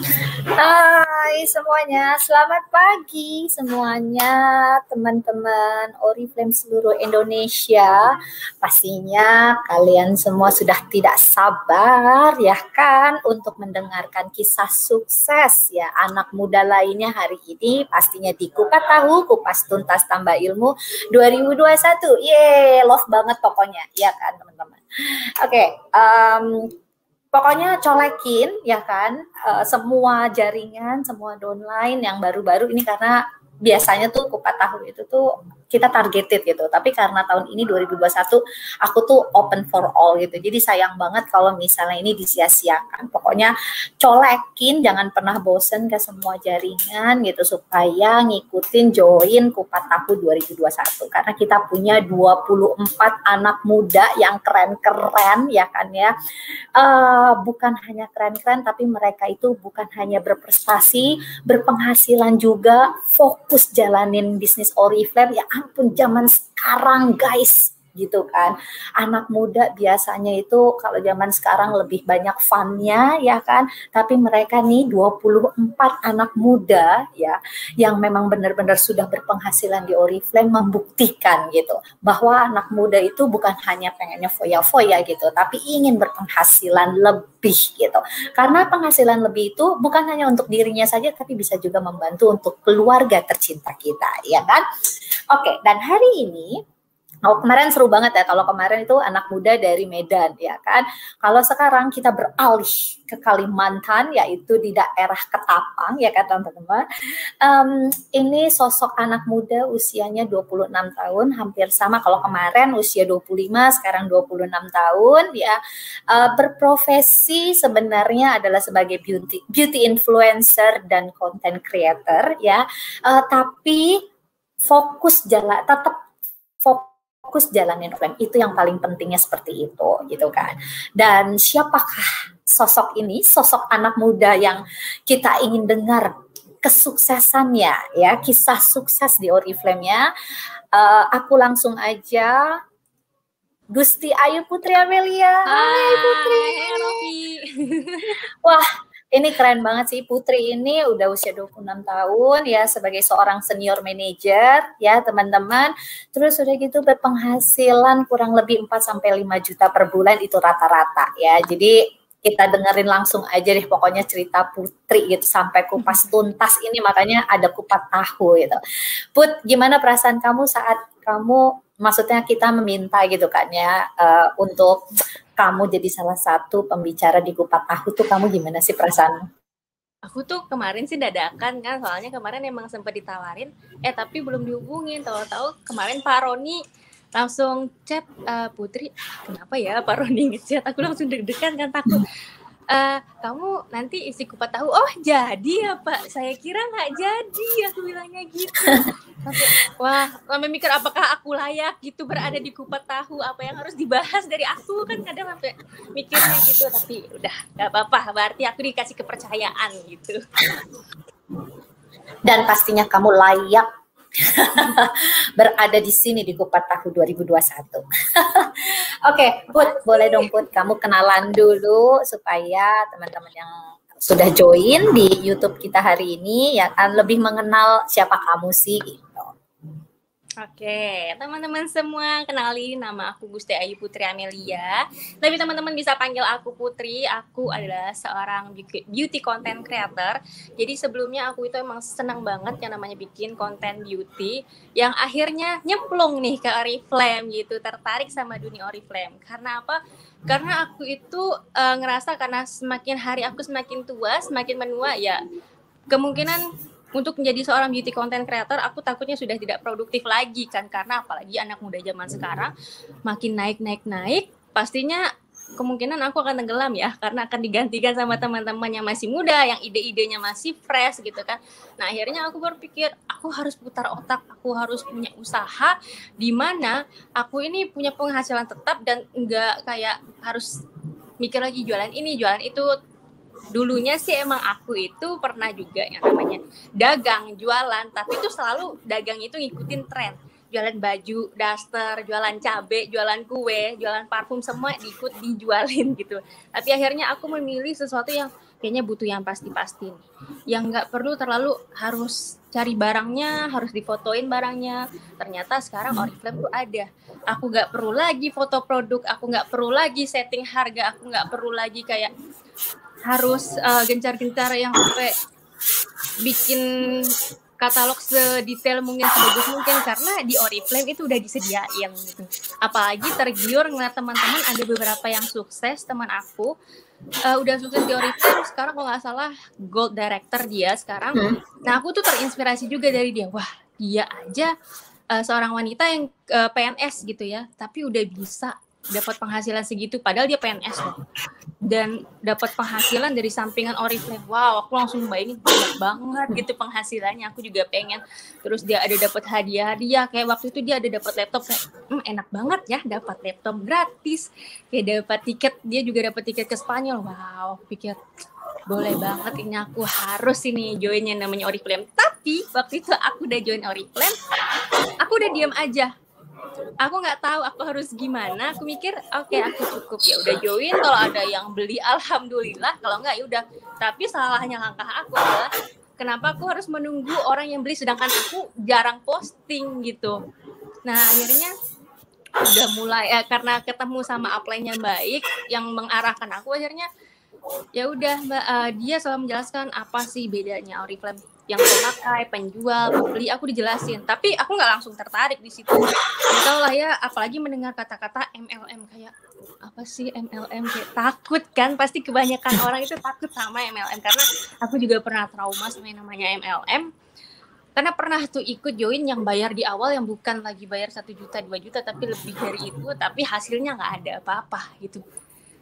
Hai semuanya, selamat pagi semuanya teman-teman Oriflame seluruh Indonesia. Pastinya kalian semua sudah tidak sabar ya kan untuk mendengarkan kisah sukses ya anak muda lainnya hari ini pastinya di Kupas Tahu, Kupas Tuntas Tambah Ilmu 2021. Yeay, love banget pokoknya ya kan teman-teman. Oke, pokoknya colekin ya kan semua jaringan, semua downline yang baru-baru ini karena biasanya tuh Kupas Tahu itu tuh kita targeted gitu. Tapi karena tahun ini 2021 aku tuh open for all gitu. Jadi sayang banget kalau misalnya ini disia-siakan. Pokoknya colekin, jangan pernah bosen ke semua jaringan gitu supaya ngikutin join Kupas Tahu 2021 karena kita punya 24 anak muda yang keren-keren ya kan ya. Bukan hanya keren-keren tapi mereka itu bukan hanya berprestasi, berpenghasilan juga, fokus jalanin bisnis Oriflame. Ya ampun, zaman sekarang guys gitu kan, anak muda biasanya itu kalau zaman sekarang lebih banyak fun-nya ya kan, tapi mereka nih 24 anak muda ya yang memang benar-benar sudah berpenghasilan di Oriflame membuktikan gitu bahwa anak muda itu bukan hanya pengennya foya-foya gitu, tapi ingin berpenghasilan lebih gitu. Karena penghasilan lebih itu bukan hanya untuk dirinya saja, tapi bisa juga membantu untuk keluarga tercinta kita, ya kan? Oke, dan hari ini kemarin seru banget ya, kalau kemarin itu anak muda dari Medan ya kan. Kalau sekarang kita beralih ke Kalimantan, yaitu di daerah Ketapang ya kan teman-teman. Ini sosok anak muda usianya 26 tahun, hampir sama kalau kemarin usia 25, sekarang 26 tahun ya. Berprofesi sebenarnya adalah sebagai beauty influencer dan content creator ya. Tapi fokus tetap fokus jalanin Oriflame, itu yang paling pentingnya seperti itu gitu kan. Dan siapakah sosok ini, sosok anak muda yang kita ingin dengar kesuksesannya ya, kisah sukses di Oriflame-nya. Aku langsung aja Gusti Ayu Putri Amelia. Hai Putri. Wah, ini keren banget sih. Putri ini udah usia 26 tahun ya sebagai seorang senior manager ya teman-teman. Terus udah gitu berpenghasilan kurang lebih 4-5 juta per bulan itu rata-rata ya. Jadi kita dengerin langsung aja deh pokoknya cerita Putri gitu sampai kupas tuntas ini, makanya ada Kupas Tahu gitu. Put, gimana perasaan kamu saat kamu, maksudnya kita meminta gitu kan ya untuk kamu jadi salah satu pembicara di Kupas Tahu tuh, kamu gimana sih perasaan? Aku tuh kemarin sih dadakan kan, soalnya kemarin emang sempat ditawarin, tapi belum dihubungin. Tahu-tahu kemarin Pak Roni langsung chat, Putri, kenapa ya Pak Roni ngechat? Aku langsung deg-degan kan, takut. Kamu nanti isi Kupas Tahu. Oh jadi ya Pak, saya kira nggak jadi, aku bilangnya gitu. Sampai mikir apakah aku layak gitu berada di Kupas Tahu, apa yang harus dibahas dari aku, kan kadang sampai mikirnya gitu. Tapi udah nggak apa-apa, berarti aku dikasih kepercayaan gitu. Dan pastinya kamu layak berada di sini di Kupas Tahu 2021. Oke, Put, boleh dong Put, kamu kenalan dulu supaya teman-teman yang sudah join di YouTube kita hari ini ya kan lebih mengenal siapa kamu sih gitu. Oke, teman-teman semua, kenalin nama aku Gusti Ayu Putri Amelia. Tapi teman-teman bisa panggil aku Putri. Aku adalah seorang beauty content creator. Jadi sebelumnya aku itu emang senang banget yang namanya bikin konten beauty, yang akhirnya nyemplung nih ke Oriflame gitu, tertarik sama dunia Oriflame. Karena apa? Karena aku itu ngerasa karena semakin hari aku semakin tua, semakin menua ya, kemungkinan untuk menjadi seorang beauty content creator, aku takutnya sudah tidak produktif lagi kan, karena apalagi anak muda zaman sekarang makin naik, pastinya kemungkinan aku akan tenggelam ya, karena akan digantikan sama teman-teman yang masih muda, yang ide-idenya masih fresh gitu kan. Nah akhirnya aku berpikir, aku harus putar otak, aku harus punya usaha di mana aku ini punya penghasilan tetap dan enggak kayak harus mikir lagi jualan ini, jualan itu. Dulunya sih emang aku itu pernah juga yang namanya dagang, jualan, tapi itu selalu dagang itu ngikutin tren. jualan baju, daster, jualan cabe, jualan kue, jualan parfum, semua ikut dijualin gitu. Tapi akhirnya aku memilih sesuatu yang kayaknya butuh yang pasti-pasti nih. Yang nggak perlu terlalu harus cari barangnya, harus difotoin barangnya. Ternyata sekarang Oriflame tuh ada. Aku nggak perlu lagi foto produk, aku nggak perlu lagi setting harga, aku nggak perlu lagi kayak harus gencar-gencar yang sampai bikin katalog sedetail mungkin, sebagus mungkin, karena di Oriflame itu udah disediain gitu. Apalagi tergiur ngeliat teman-teman ada beberapa yang sukses, teman aku udah sukses di Oriflame sekarang kalau nggak salah Gold Director dia sekarang. Nah aku tuh terinspirasi juga dari dia. Wah dia aja seorang wanita yang PNS gitu ya, tapi udah bisa dapat penghasilan segitu, padahal dia PNS loh, dan dapat penghasilan dari sampingan Oriflame. Wow, aku langsung bayangin banyak banget gitu penghasilannya. Aku juga pengen. Terus dia ada dapat hadiah-hadiah, kayak waktu itu dia ada dapat laptop, kayak enak banget ya dapat laptop gratis, kayak dapat tiket, dia juga dapat tiket ke Spanyol. Wow, aku pikir boleh banget ini, aku harus ini join yang namanya Oriflame. Tapi waktu itu aku udah join Oriflame, aku udah diam aja. Aku nggak tahu aku harus gimana. Aku mikir oke, aku cukup ya udah join, kalau ada yang beli alhamdulillah, kalau nggak ya udah. Tapi salahnya langkah aku adalah kenapa aku harus menunggu orang yang beli sedangkan aku jarang posting gitu. Nah akhirnya udah mulai karena ketemu sama upline yang baik yang mengarahkan aku, akhirnya ya udah dia selalu menjelaskan apa sih bedanya Oriflame yang pemakai, penjual, pembeli, aku dijelasin. Tapi aku nggak langsung tertarik di situ. Tahu lah ya, apalagi mendengar kata-kata MLM, kayak apa sih MLM, kayak takut kan, pasti kebanyakan orang itu takut sama MLM, karena aku juga pernah trauma sama yang namanya MLM. Karena pernah tuh ikut join yang bayar di awal yang bukan lagi bayar 1 juta, 2 juta, tapi lebih dari itu, tapi hasilnya nggak ada apa-apa gitu.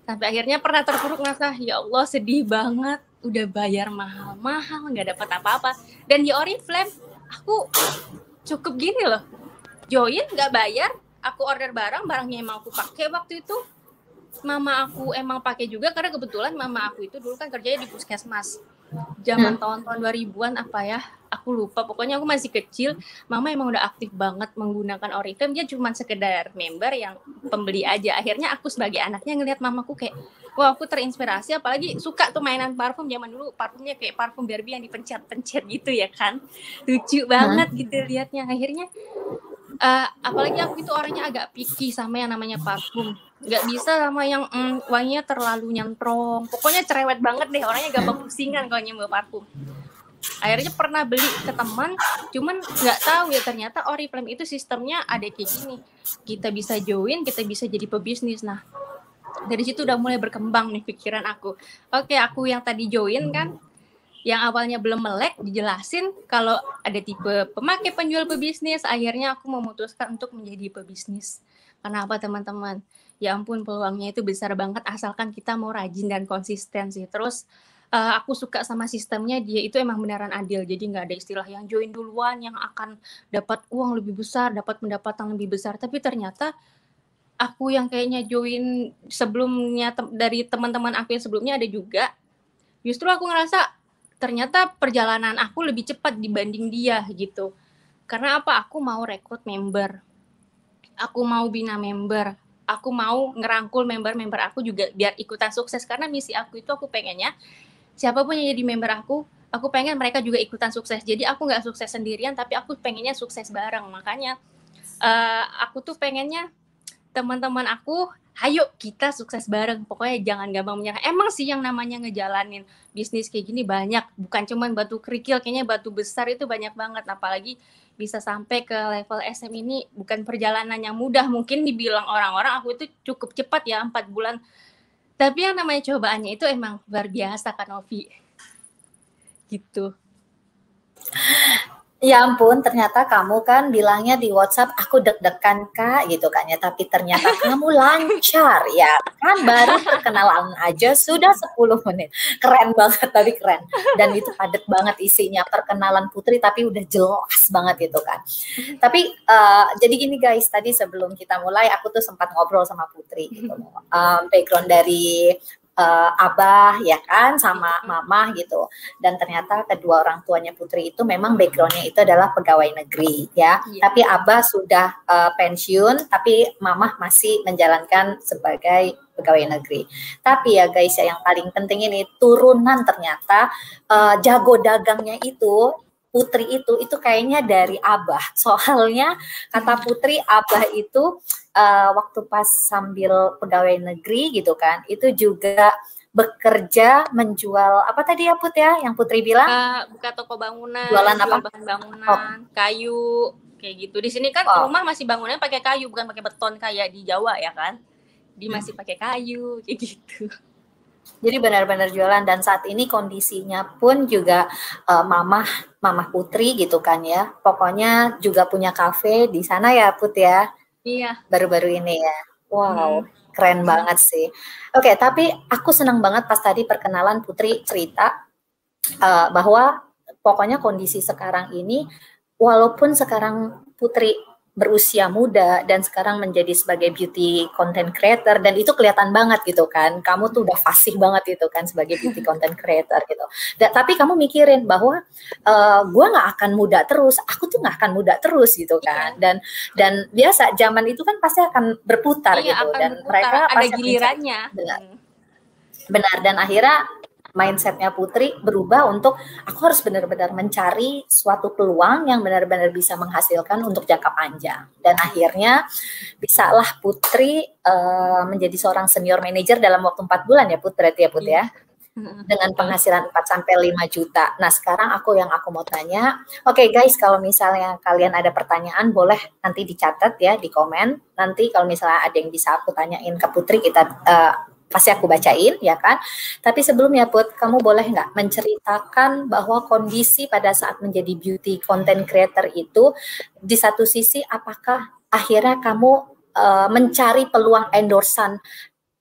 Sampai akhirnya pernah terpuruk ngerasa, ya Allah sedih banget, udah bayar mahal-mahal nggak dapat apa-apa. Dan di Oriflame aku cukup gini loh, join nggak bayar, aku order barangnya emang aku pakai waktu itu, mama aku emang pakai juga, karena kebetulan mama aku itu dulu kan kerjanya di puskesmas zaman tahun-tahun 2000-an apa ya, aku lupa, pokoknya aku masih kecil. Mama emang udah aktif banget menggunakan Oriflame, dia cuma sekedar member yang pembeli aja. Akhirnya aku sebagai anaknya ngelihat mamaku kayak, wah aku terinspirasi, apalagi suka tuh mainan parfum. Zaman dulu parfumnya kayak parfum Barbie yang dipencet-pencet gitu ya kan, lucu banget gitu liatnya. Akhirnya apalagi aku itu orangnya agak picky sama yang namanya parfum, nggak bisa sama yang wanginya terlalu nyentrong, pokoknya cerewet banget deh, orangnya gampang pusingan kalau nyewa parfum. Akhirnya pernah beli ke teman, cuman nggak tahu ya ternyata Oriflame itu sistemnya ada kayak gini, kita bisa join, kita bisa jadi pebisnis. Nah dari situ udah mulai berkembang nih pikiran aku. Oke, aku yang tadi join kan, yang awalnya belum melek, dijelasin kalau ada tipe pemakai, penjual, pebisnis. Akhirnya aku memutuskan untuk menjadi pebisnis. Kenapa teman-teman? Ya ampun, peluangnya itu besar banget asalkan kita mau rajin dan konsisten sih. Terus aku suka sama sistemnya, dia itu emang beneran adil. Jadi nggak ada istilah yang join duluan yang akan dapat uang lebih besar, dapat pendapatan lebih besar. Tapi ternyata aku yang kayaknya join sebelumnya dari teman-teman aku yang sebelumnya ada juga, justru aku ngerasa ternyata perjalanan aku lebih cepat dibanding dia gitu. Karena apa? Aku mau rekrut member, aku mau bina member, aku mau ngerangkul member-member aku juga biar ikutan sukses. Karena misi aku itu, aku pengennya siapapun yang jadi member aku pengen mereka juga ikutan sukses. Jadi aku nggak sukses sendirian, tapi aku pengennya sukses bareng. Makanya aku tuh pengennya teman-teman aku, ayo kita sukses bareng. Pokoknya jangan gampang menyerah. Emang sih yang namanya ngejalanin bisnis kayak gini banyak, bukan cuma batu kerikil, kayaknya batu besar itu banyak banget. Apalagi bisa sampai ke level SM ini bukan perjalanan yang mudah. Mungkin dibilang orang-orang aku itu cukup cepat ya, 4 bulan. Tapi yang namanya cobaannya itu emang luar biasa kan Novi. Gitu. Ya ampun, ternyata kamu kan bilangnya di WhatsApp, aku deg-degan Kak, gitu kan ya. Tapi ternyata kamu lancar, ya kan. Baru perkenalan aja sudah 10 menit. Keren banget, tapi keren. Dan itu padat banget isinya, perkenalan Putri, tapi udah jelas banget gitu kan. Tapi jadi gini guys, tadi sebelum kita mulai, aku tuh sempat ngobrol sama Putri gitu. Background dari abah ya kan sama mamah gitu. Dan ternyata kedua orang tuanya Putri itu memang backgroundnya itu adalah pegawai negeri ya. Tapi abah sudah pensiun, tapi mamah masih menjalankan sebagai pegawai negeri. Tapi ya guys ya, yang paling penting ini turunan ternyata jago dagangnya itu Putri itu kayaknya dari abah. Soalnya kata Putri, abah itu waktu pas sambil pegawai negeri gitu kan, itu juga bekerja menjual apa tadi ya Put ya, yang Putri bilang? Buka toko bangunan, jualan apa? Bahan bangunan, kayu, kayak gitu. Di sini kan rumah masih bangunnya pakai kayu, bukan pakai beton kayak di Jawa ya kan? Di masih pakai kayu, kayak gitu. Jadi benar-benar jualan, dan saat ini kondisinya pun juga mamah Putri gitu kan ya. Pokoknya juga punya kafe di sana ya Put ya. Iya. Baru-baru ini ya. Wow, keren banget sih. Oke, tapi aku senang banget pas tadi perkenalan Putri cerita bahwa pokoknya kondisi sekarang ini, walaupun sekarang Putri berusia muda dan sekarang menjadi sebagai beauty content creator, dan itu kelihatan banget gitu kan, kamu tuh udah fasih banget gitu kan sebagai beauty content creator gitu. Tapi kamu mikirin bahwa gue nggak akan muda terus, aku tuh nggak akan muda terus gitu kan. Dan biasa zaman itu kan pasti akan berputar gitu, dan berputar. Mereka ada pasti gilirannya. Benar, dan akhirnya mindsetnya Putri berubah untuk aku harus benar-benar mencari suatu peluang yang benar-benar bisa menghasilkan untuk jangka panjang. Dan akhirnya bisalah Putri menjadi seorang senior manager dalam waktu 4 bulan ya Put, berarti ya Put ya, dengan penghasilan 4-5 juta. Nah sekarang aku mau tanya, oke guys, kalau misalnya kalian ada pertanyaan boleh nanti dicatat ya di komen. Nanti kalau misalnya ada yang bisa aku tanyain ke Putri, kita pasti aku bacain ya kan. Tapi sebelumnya Put, kamu boleh nggak menceritakan bahwa kondisi pada saat menjadi beauty content creator itu, di satu sisi apakah akhirnya kamu mencari peluang endorsan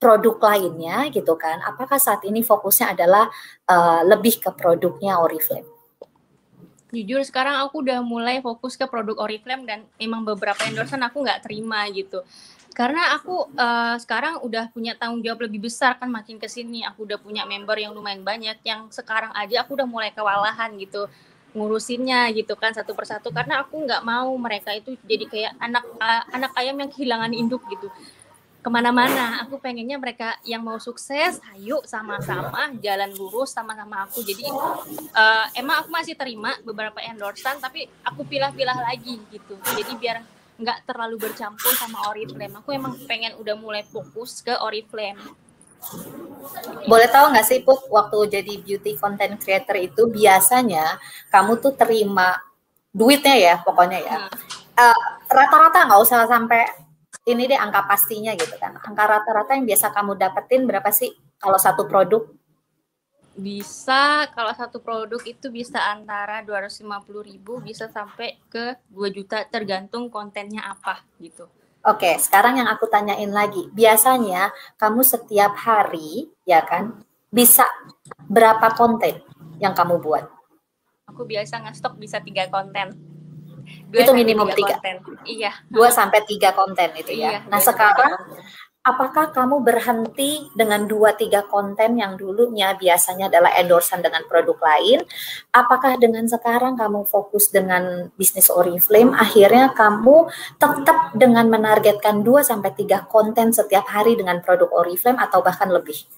produk lainnya gitu kan? Apakah saat ini fokusnya adalah lebih ke produknya Oriflame? Jujur sekarang aku udah mulai fokus ke produk Oriflame, dan emang beberapa endorsan aku nggak terima gitu. Karena aku sekarang udah punya tanggung jawab lebih besar kan, makin kesini aku udah punya member yang lumayan banyak, yang sekarang aja aku udah mulai kewalahan gitu ngurusinnya gitu kan satu persatu, karena aku nggak mau mereka itu jadi kayak anak ayam yang kehilangan induk gitu kemana-mana. Aku pengennya mereka yang mau sukses, ayo sama-sama jalan lurus sama-sama aku. Jadi emang aku masih terima beberapa endorsan, tapi aku pilah-pilah lagi gitu. Jadi biar nggak terlalu bercampur sama Oriflame. Aku emang pengen udah mulai fokus ke Oriflame. Boleh tahu nggak sih Put, waktu jadi beauty content creator itu biasanya kamu tuh terima duitnya ya pokoknya ya, rata-rata, nggak usah sampai ini deh angka pastinya gitu kan, angka rata-rata yang biasa kamu dapetin berapa sih kalau satu produk? Bisa, kalau satu produk itu bisa antara 250.000 bisa sampai ke 2 juta tergantung kontennya apa gitu. Oke, sekarang yang aku tanyain lagi, biasanya kamu setiap hari ya kan bisa berapa konten yang kamu buat? Aku biasa nge-stok bisa 3 konten. Itu minimum 3 konten. Iya. 2-3 konten itu ya. Iya, nah sekarang apakah kamu berhenti dengan 2-3 konten yang dulunya biasanya adalah endorsan dengan produk lain? Apakah dengan sekarang kamu fokus dengan bisnis Oriflame, akhirnya kamu tetap dengan menargetkan 2-3 konten setiap hari dengan produk Oriflame atau bahkan lebih?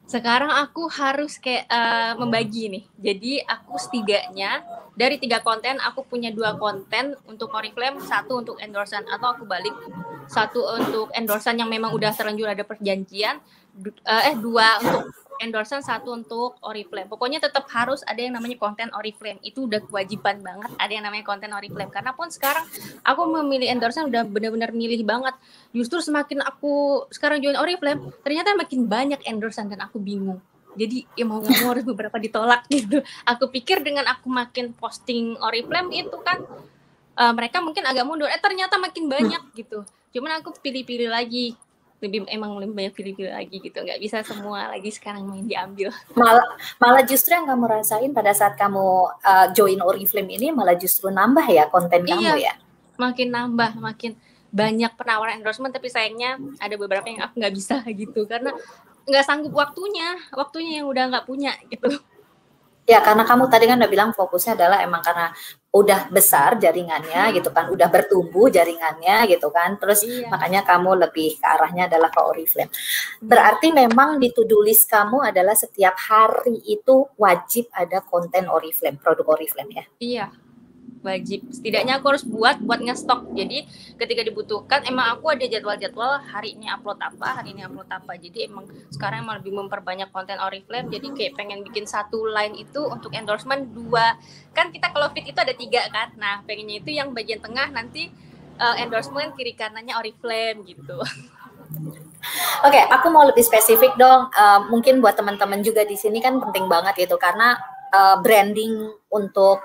Sekarang aku harus kayak membagi nih. Jadi aku setidaknya dari 3 konten, aku punya 2 konten untuk Oriflame, 1 untuk endorsan, atau aku balik, 1 untuk endorsan yang memang udah terlanjur ada perjanjian, 2 untuk endorsan, 1 untuk Oriflame. Pokoknya tetap harus ada yang namanya konten Oriflame. Itu udah kewajiban banget ada yang namanya konten Oriflame. Karena pun sekarang aku memilih endorsan udah benar-benar milih banget. Justru semakin aku sekarang join Oriflame, ternyata makin banyak endorsan dan aku bingung. Jadi ya mau nggak mau harus beberapa ditolak gitu. Aku pikir dengan aku makin posting Oriflame itu kan mereka mungkin agak mundur. Ternyata makin banyak gitu. Cuman aku pilih-pilih lagi. Lebih banyak pilih-pilih lagi gitu, nggak bisa semua lagi sekarang main diambil. Malah justru yang kamu rasain pada saat kamu join Oriflame ini malah justru nambah ya konten kamu ya? Makin nambah, makin banyak penawaran endorsement, tapi sayangnya ada beberapa yang aku nggak bisa gitu, karena nggak sanggup waktunya yang udah nggak punya gitu. Ya, karena kamu tadi kan udah bilang fokusnya adalah emang karena udah besar jaringannya gitu kan, udah bertumbuh jaringannya gitu kan, terus makanya kamu lebih ke arahnya adalah ke Oriflame. Berarti memang di to-do list kamu adalah setiap hari itu wajib ada konten Oriflame, produk Oriflame ya? Iya, wajib. Setidaknya aku harus buat nge-stok. Jadi ketika dibutuhkan, emang aku ada jadwal-jadwal hari ini upload apa, hari ini upload apa. Jadi emang sekarang emang lebih memperbanyak konten Oriflame. Jadi kayak pengen bikin satu line itu untuk endorsement 2. Kan kita kalau feed itu ada 3 kan. Nah, pengennya itu yang bagian tengah nanti endorsement, kiri kanannya Oriflame gitu. Oke, aku mau lebih spesifik dong. Mungkin buat teman-teman juga di sini kan penting banget gitu karena branding untuk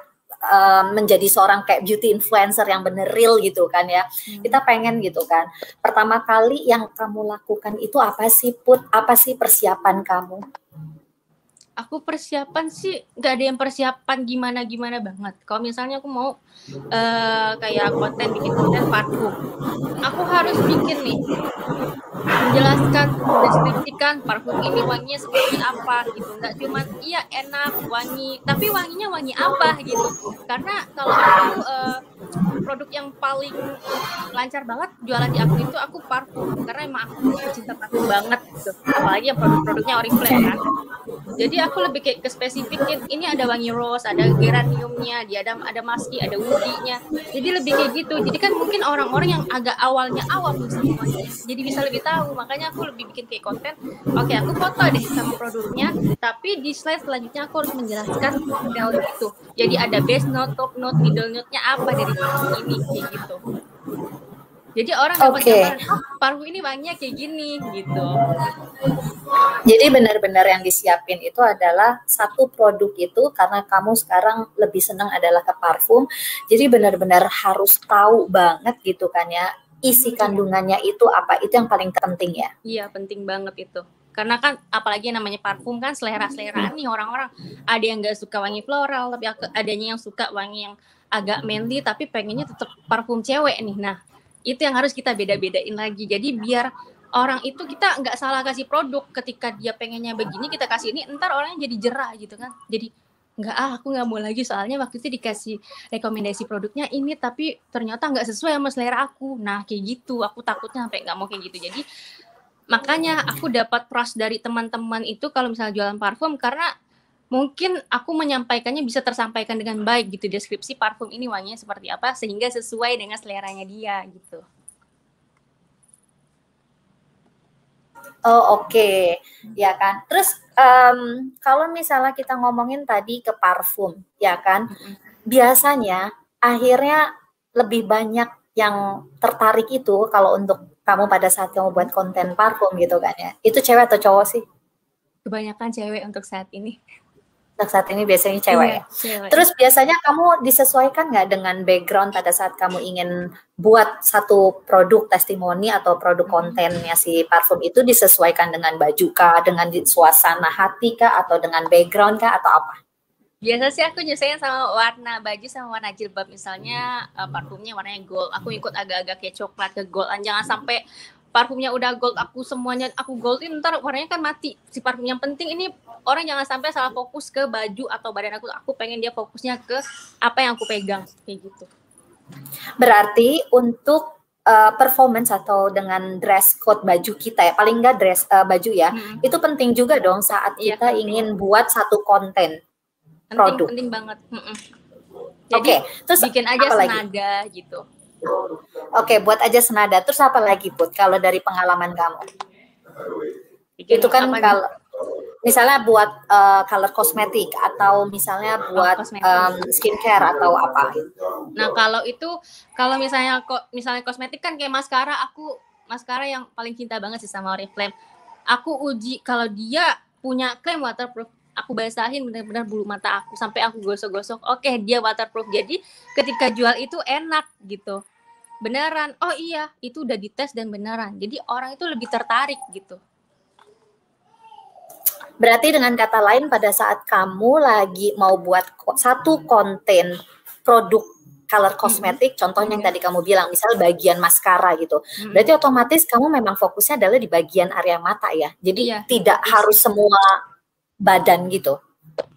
menjadi seorang kayak beauty influencer yang bener real gitu kan ya. Kita pengen gitu kan. Pertama kali yang kamu lakukan itu apa sih, Put? Apa sih persiapan kamu? Aku persiapan sih nggak ada yang persiapan gimana banget. Kalau misalnya aku mau kayak bikin konten parfum, aku harus bikin nih, menjelaskan, mendeskripsikan parfum ini wanginya seperti apa gitu. Nggak cuma iya enak wangi, tapi wanginya wangi apa gitu. Karena kalau aku produk yang paling lancar banget jualan di aku itu aku parfum, karena emang aku pecinta parfum banget gitu. Apalagi yang produk-produknya Oriflame kan. Jadi aku lebih kayak ke spesifikin, ini ada wangi rose, ada geraniumnya, ada maski, ada woody-nya. Jadi lebih kayak gitu. Jadi kan mungkin orang-orang yang agak awam sama wanginya, jadi bisa lebih tahu. Makanya aku lebih bikin kayak konten. Oke, aku foto deh sama produknya, tapi di slide selanjutnya aku harus menjelaskan detail gitu. Jadi ada base note, top note, middle note-nya apa dari ini kayak gitu. Jadi orang dapat gambaran, parfum ini wanginya kayak gini gitu. Jadi benar-benar yang disiapin itu adalah satu produk itu karena kamu sekarang lebih senang adalah ke parfum. Jadi benar-benar harus tahu banget gitu kan ya, isi kandungannya itu apa, itu yang paling penting ya. Iya, penting banget itu. Karena kan apalagi namanya parfum kan selera-seleraan nih orang-orang. Ada yang nggak suka wangi floral, tapi adanya yang suka wangi yang agak manly tapi pengennya tetap parfum cewek nih. Nah, itu yang harus kita beda-bedain lagi. Jadi biar orang itu kita nggak salah kasih produk. Ketika dia pengennya begini kita kasih ini, ntar orangnya jadi jerah gitu kan. Jadi aku nggak mau lagi, soalnya waktu itu dikasih rekomendasi produknya ini tapi ternyata nggak sesuai sama selera aku. Nah kayak gitu, aku takutnya sampai nggak mau kayak gitu. Jadi makanya aku dapat trust dari teman-teman itu kalau misalnya jualan parfum, karena mungkin aku menyampaikannya bisa tersampaikan dengan baik gitu, deskripsi parfum ini wanginya seperti apa sehingga sesuai dengan seleranya dia gitu. Oh oke. Ya kan. Terus kalau misalnya kita ngomongin tadi ke parfum, ya kan, biasanya akhirnya lebih banyak yang tertarik itu kalau untuk kamu pada saat kamu buat konten parfum gitu kan ya, itu cewek atau cowok sih? Kebanyakan cewek untuk saat ini. Untuk saat ini biasanya cewek ya. Cewek. Terus biasanya kamu disesuaikan nggak dengan background pada saat kamu ingin buat satu produk testimoni atau produk kontennya si parfum itu, disesuaikan dengan baju kah, dengan suasana hati kah, atau dengan background kah, atau apa? Biasa sih aku nyesuaiin sama warna baju sama warna jilbab. Misalnya parfumnya warnanya gold, aku ikut agak-agak kayak coklat ke gold. Jangan sampai parfumnya udah gold, semuanya aku goldin, ntar warnanya kan mati si parfum. Yang penting ini orang jangan sampai salah fokus ke baju atau badan aku pengen dia fokusnya ke apa yang aku pegang kayak gitu. Berarti untuk performance atau dengan dress code baju kita ya, paling nggak dress baju ya, itu penting juga dong saat kita ingin buat satu konten produk. Penting banget. Jadi terus bikin aja senada gitu. Oke, buat aja senada. Terus apa lagi, Put? Kalau dari pengalaman kamu? Itu kan kalau misalnya buat color kosmetik atau misalnya buat skincare atau apa? Nah, kalau misalnya kosmetik kan kayak maskara yang paling cinta banget sih sama Oriflame. Aku uji kalau dia punya klaim waterproof, aku basahin benar-benar bulu mata aku sampai aku gosok-gosok. Oke, dia waterproof. Jadi ketika jual itu enak gitu. Beneran. Oh iya, itu udah dites dan beneran. Jadi orang itu lebih tertarik gitu. Berarti dengan kata lain pada saat kamu lagi mau buat satu konten produk color kosmetik, contohnya yang tadi kamu bilang, misal bagian maskara gitu. Berarti otomatis kamu memang fokusnya adalah di bagian area mata ya. Jadi tidak harus semua badan gitu.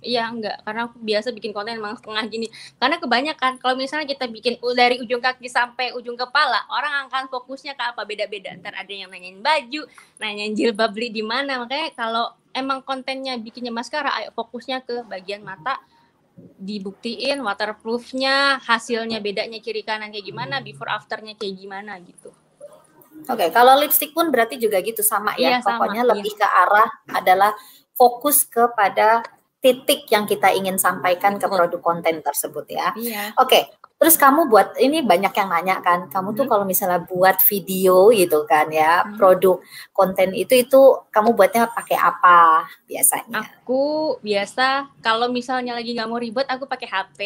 Iya, enggak, karena aku biasa bikin konten emang setengah gini. Karena kebanyakan kalau misalnya kita bikin dari ujung kaki sampai ujung kepala, orang akan fokusnya ke apa, beda-beda. Ntar ada yang nanyain baju, nanyain jilbab beli di mana. Makanya kalau emang kontennya bikinnya maskara, ayo fokusnya ke bagian mata, dibuktiin waterproofnya, hasilnya bedanya kiri kanan kayak gimana, before afternya kayak gimana gitu. Oke, kalau lipstick pun berarti juga gitu sama ya. Pokoknya lebih ke arah adalah fokus kepada titik yang kita ingin sampaikan ke produk konten tersebut ya. Oke, terus kamu buat, ini banyak yang nanya kan, kamu tuh kalau misalnya buat video gitu kan ya, produk konten itu kamu buatnya pakai apa biasanya? Aku biasa kalau misalnya lagi nggak mau ribet, aku pakai HP.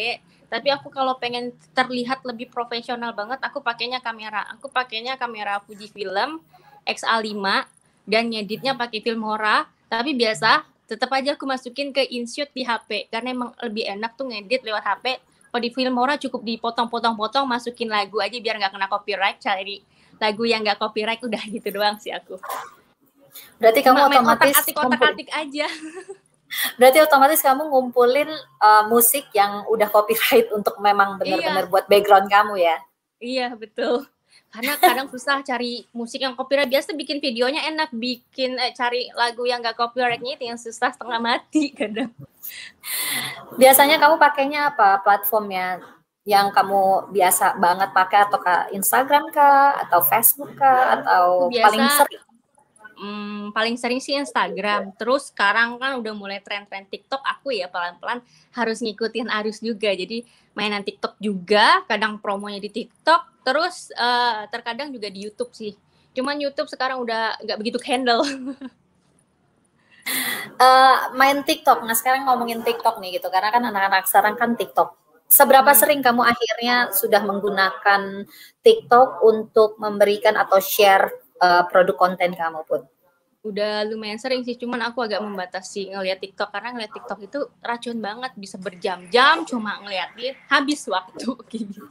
Tapi aku kalau pengen terlihat lebih profesional banget, aku pakainya kamera. Aku pakainya kamera Fujifilm X-A5 dan ngeditnya pakai Filmora. Tapi biasa tetap aja aku masukin ke InShoot di HP karena emang lebih enak tuh ngedit lewat HP. Kalau di Filmora cukup dipotong-potong-potong, masukin lagu aja biar nggak kena copyright. Cari lagu yang nggak copyright, udah gitu doang sih aku. Berarti kamu otomatis otak-atik aja. Berarti otomatis kamu ngumpulin musik yang udah copyright untuk memang benar-benar buat background kamu ya? Iya, betul. Karena kadang susah cari musik yang copyright. Biasa bikin videonya enak, cari lagu yang gak copyrightnya itu yang susah, setengah mati kadang. Biasanya kamu pakainya apa platformnya yang kamu biasa banget pakai, atau ke Instagram kah, atau Facebook kah, atau paling sering? Paling sering sih Instagram. Terus sekarang kan udah mulai tren-tren TikTok, aku ya pelan-pelan harus ngikutin arus juga. Jadi mainan TikTok juga, kadang promonya di TikTok, terus terkadang juga di YouTube sih. Cuman YouTube sekarang udah nggak begitu handle. Main TikTok, nah sekarang ngomongin TikTok nih gitu, karena kan anak-anak sekarang kan TikTok. Seberapa sering kamu akhirnya sudah menggunakan TikTok untuk memberikan atau share produk konten kamu pun? Udah lumayan sering sih, cuman aku agak membatasi ngeliat TikTok karena ngeliat TikTok itu racun banget, bisa berjam-jam cuma ngeliatin, habis waktu gitu.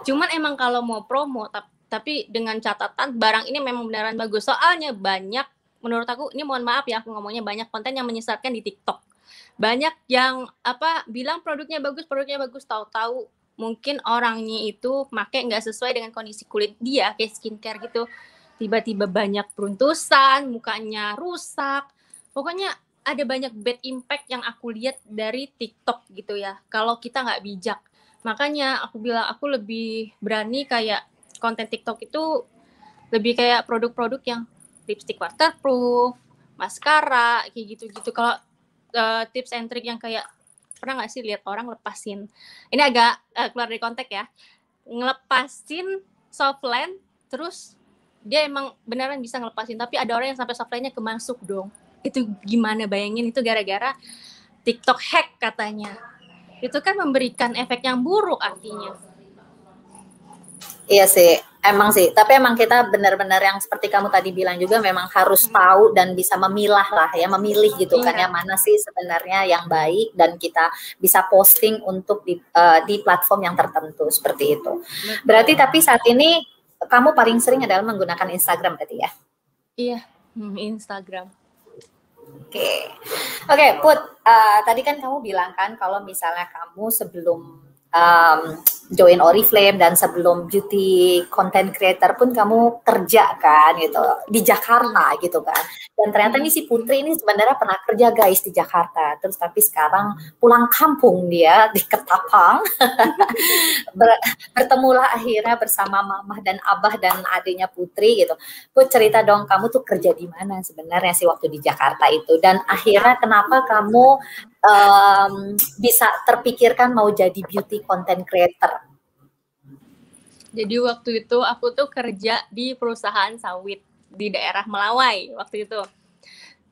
Cuman emang kalau mau promo, tapi dengan catatan barang ini memang beneran bagus, soalnya banyak, menurut aku ini, mohon maaf ya aku ngomongnya, banyak konten yang menyesatkan di TikTok. Banyak yang bilang produknya bagus, tahu-tahu mungkin orangnya itu make nggak sesuai dengan kondisi kulit dia, kayak skincare gitu. Tiba-tiba banyak peruntusan, mukanya rusak. Pokoknya ada banyak bad impact yang aku lihat dari TikTok gitu ya, kalau kita nggak bijak. Makanya aku bilang aku lebih berani kayak konten TikTok itu lebih kayak produk-produk yang lipstick waterproof, maskara, kayak gitu-gitu. Kalau tips and trick yang kayak, pernah nggak sih lihat orang lepasin, ini agak keluar dari konteks ya, ngelepasin softline, terus dia emang beneran bisa ngelepasin, tapi ada orang yang sampai softline-nya kemasuk dong. Itu gimana, bayangin, itu gara-gara TikTok hack katanya. Itu kan memberikan efek yang buruk artinya. Iya sih, emang sih. Tapi emang kita benar-benar yang seperti kamu tadi bilang juga, memang harus tahu dan bisa memilah lah ya, memilih gitu kan ya, mana sih sebenarnya yang baik dan kita bisa posting untuk di platform yang tertentu seperti itu. Berarti tapi saat ini kamu paling sering adalah menggunakan Instagram berarti ya? Iya, Instagram. Oke, Put, tadi kan kamu bilang kan kalau misalnya kamu sebelum join Oriflame dan sebelum beauty content creator pun kamu kerja kan gitu di Jakarta gitu kan, dan ternyata nih si Putri ini sebenarnya pernah kerja guys di Jakarta, terus tapi sekarang pulang kampung dia di Ketapang. Bertemulah akhirnya bersama mama dan abah dan adiknya Putri gitu. Put, cerita dong, kamu tuh kerja di mana sebenarnya sih waktu di Jakarta itu, dan akhirnya kenapa kamu bisa terpikirkan mau jadi beauty content creator? Jadi waktu itu aku tuh kerja di perusahaan sawit di daerah Melawai waktu itu.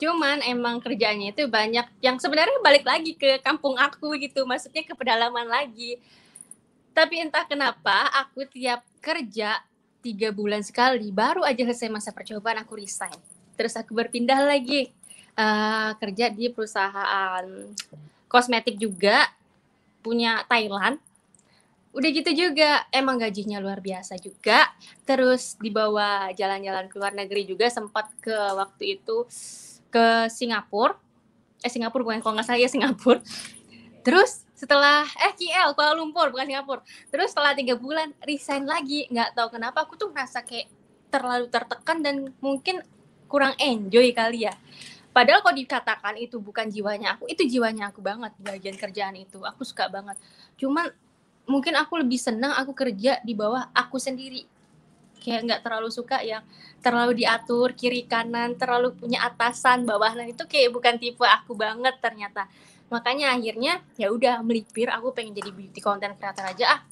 Cuman emang kerjanya itu banyak yang sebenarnya balik lagi ke kampung aku gitu, maksudnya ke pedalaman lagi. Tapi entah kenapa aku tiap kerja 3 bulan sekali, baru aja selesai masa percobaan aku resign. Terus aku berpindah lagi kerja di perusahaan kosmetik juga, punya Thailand. Udah gitu juga, emang gajinya luar biasa juga. Terus dibawa jalan-jalan ke luar negeri juga, sempat ke waktu itu ke Singapura. Singapura bukan, kalau nggak salah ya Singapura. Terus setelah KL, Kuala Lumpur, bukan Singapura. Terus setelah 3 bulan resign lagi. Nggak tahu kenapa aku tuh merasa kayak terlalu tertekan dan mungkin kurang enjoy kali ya. Padahal kalau dikatakan itu bukan jiwanya aku, itu jiwanya aku banget. Bagian kerjaan itu aku suka banget. Cuman mungkin aku lebih senang aku kerja di bawah aku sendiri. Kayak nggak terlalu suka yang terlalu diatur kiri kanan, terlalu punya atasan bawahan, itu kayak bukan tipe aku banget ternyata. Makanya akhirnya ya udah melipir, aku pengen jadi beauty content creator aja.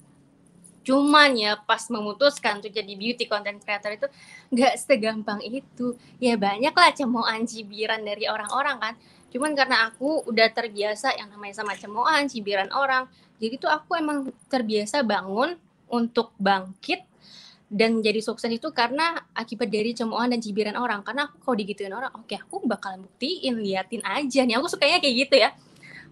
Cuman ya pas memutuskan untuk jadi beauty content creator itu nggak segampang itu. Ya banyak lah cemoohan cibiran dari orang-orang kan. Cuman karena aku udah terbiasa yang namanya sama cemoohan cibiran orang, jadi tuh aku emang terbiasa bangun untuk bangkit dan jadi sukses itu karena akibat dari cemoohan dan cibiran orang. Karena aku kalau digituin orang, oke, aku bakalan buktiin, liatin aja nih. Aku sukanya kayak gitu ya.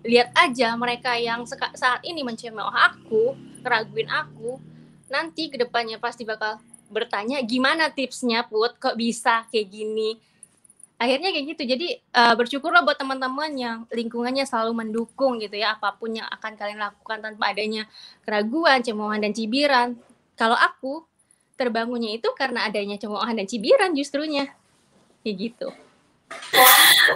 Lihat aja mereka yang saat ini mencemooh aku, keraguin aku, nanti kedepannya pasti bakal bertanya gimana tipsnya Put, kok bisa kayak gini. Akhirnya kayak gitu. Jadi bersyukurlah buat teman-teman yang lingkungannya selalu mendukung gitu ya, apapun yang akan kalian lakukan tanpa adanya keraguan, cemoohan dan cibiran. Kalau aku terbangunnya itu karena adanya cemoohan dan cibiran justrunya kayak gitu.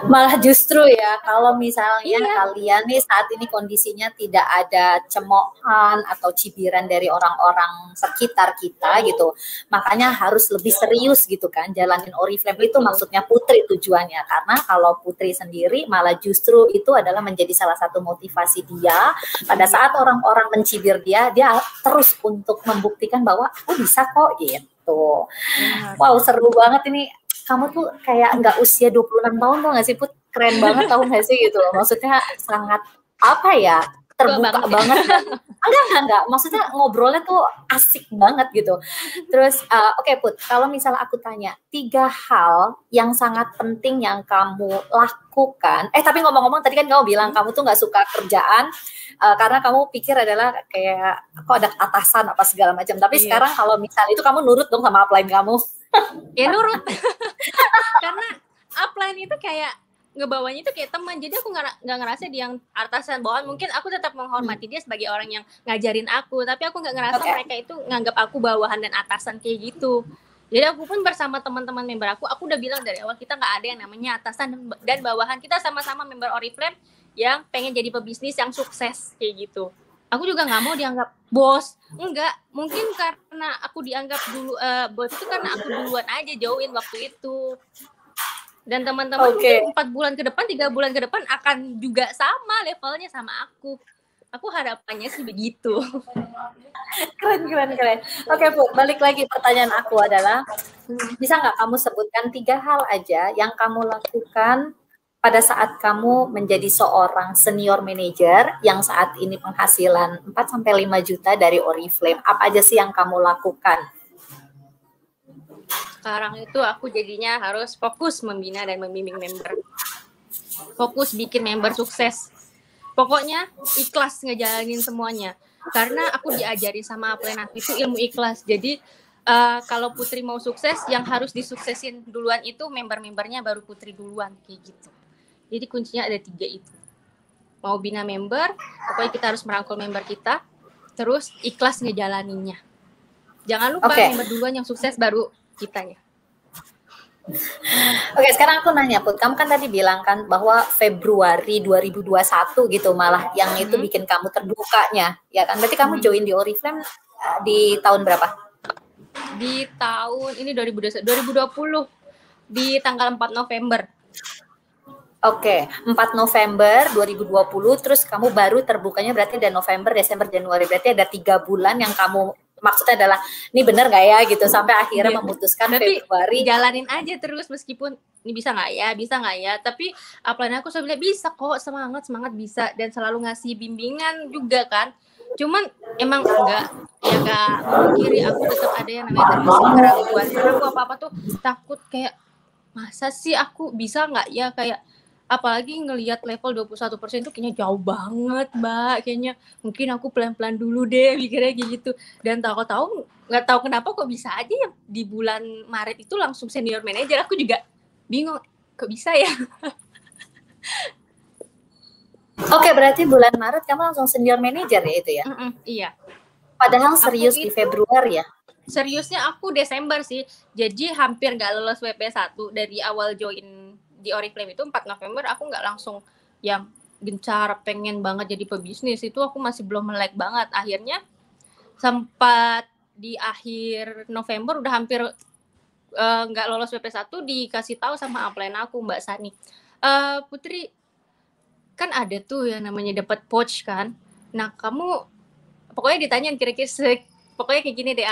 Malah justru ya kalau misalnya kalian nih saat ini kondisinya tidak ada cemoohan atau cibiran dari orang-orang sekitar kita gitu, makanya harus lebih serius gitu kan jalanin Oriflame itu. Maksudnya Putri tujuannya, karena kalau Putri sendiri malah justru itu adalah menjadi salah satu motivasi dia pada saat orang-orang mencibir dia terus untuk membuktikan bahwa aku bisa kok gitu. Wow, seru banget ini. Kamu tuh kayak nggak usia 26 tahun tuh nggak sih Put? Keren banget tahu nggak sih gitu loh. Maksudnya sangat apa ya, terbuka banget. Enggak. Maksudnya ngobrolnya tuh asik banget gitu. Terus oke, Put, kalau misalnya aku tanya 3 hal yang sangat penting yang kamu lakukan. Tapi ngomong-ngomong tadi kan kamu bilang kamu tuh nggak suka kerjaan karena kamu pikir adalah kayak kok ada atasan apa segala macam. Tapi sekarang kalau misalnya itu kamu nurut dong sama upline kamu. Ya nurut. Karena upline itu kayak ngebawanya itu kayak teman, jadi aku nggak ngerasa dia yang atasan bawahan. Mungkin aku tetap menghormati dia sebagai orang yang ngajarin aku, tapi aku nggak ngerasa mereka itu nganggap aku bawahan dan atasan kayak gitu. Jadi aku pun bersama teman-teman member aku udah bilang dari awal kita nggak ada yang namanya atasan dan bawahan. Kita sama-sama member Oriflame yang pengen jadi pebisnis yang sukses kayak gitu. Aku juga nggak mau dianggap bos, enggak. Mungkin karena aku dianggap dulu bos itu karena aku duluan aja join waktu itu. Dan teman-teman 4 bulan ke depan, 3 bulan ke depan akan juga sama levelnya sama aku. Aku harapannya sih begitu. Keren. Oke, Put, balik lagi pertanyaan aku adalah, bisa nggak kamu sebutkan 3 hal aja yang kamu lakukan pada saat kamu menjadi seorang senior manager yang saat ini penghasilan 4-5 juta dari Oriflame? Apa aja sih yang kamu lakukan? Sekarang itu aku jadinya harus fokus membina dan membimbing member. Fokus bikin member sukses. Pokoknya ikhlas ngejalanin semuanya. Karena aku diajari sama upline aku itu ilmu ikhlas. Jadi kalau Putri mau sukses, yang harus disuksesin duluan itu member-membernya, baru Putri duluan kayak gitu. Jadi kuncinya ada 3 itu. Mau bina member, pokoknya kita harus merangkul member kita, terus ikhlas ngejalaninnya. Jangan lupa member duluan yang sukses, baru kitanya. Oke, sekarang aku nanya Put, kamu kan tadi bilang kan bahwa Februari 2021 gitu malah yang itu bikin kamu terbukanya, ya kan? Berarti kamu join di Oriflame di tahun berapa? Di tahun ini 2020, di tanggal 4 November. Oke, 4 November 2020, terus kamu baru terbukanya berarti dari November, Desember, Januari. Berarti ada 3 bulan yang kamu, maksudnya adalah, ini bener gak ya gitu, sampai akhirnya memutuskan tapi Februari. Jalanin aja terus meskipun ini bisa gak ya, tapi upline aku selalu bilang bisa kok, semangat bisa, dan selalu ngasih bimbingan juga kan. Cuman emang enggak, ya gak memungkiri aku tetap ada yang namanya termasuk keraguan. Karena aku apa-apa tuh takut kayak, masa sih aku bisa gak ya, kayak apalagi ngelihat level 21% itu kayaknya jauh banget, Mbak. Kayaknya mungkin aku pelan-pelan dulu deh mikirnya kayak gitu. Dan tahu-tahu nggak tahu kenapa kok bisa aja ya di bulan Maret itu langsung senior manager. Aku juga bingung kok bisa ya. Oke, berarti bulan Maret kamu langsung senior manager ya itu ya? Iya. Padahal serius di Februari ya? Seriusnya aku Desember sih. Jadi hampir nggak lolos WP1 dari awal join di Oriflame itu 4 November aku nggak langsung yang gencar pengen banget jadi pebisnis, itu aku masih belum melek banget. Akhirnya sempat di akhir November udah hampir nggak lolos WP1 dikasih tahu sama upline aku Mbak Sani, Putri kan ada tuh yang namanya dapat pouch kan. Nah kamu pokoknya ditanyain kira-kira pokoknya kayak gini deh,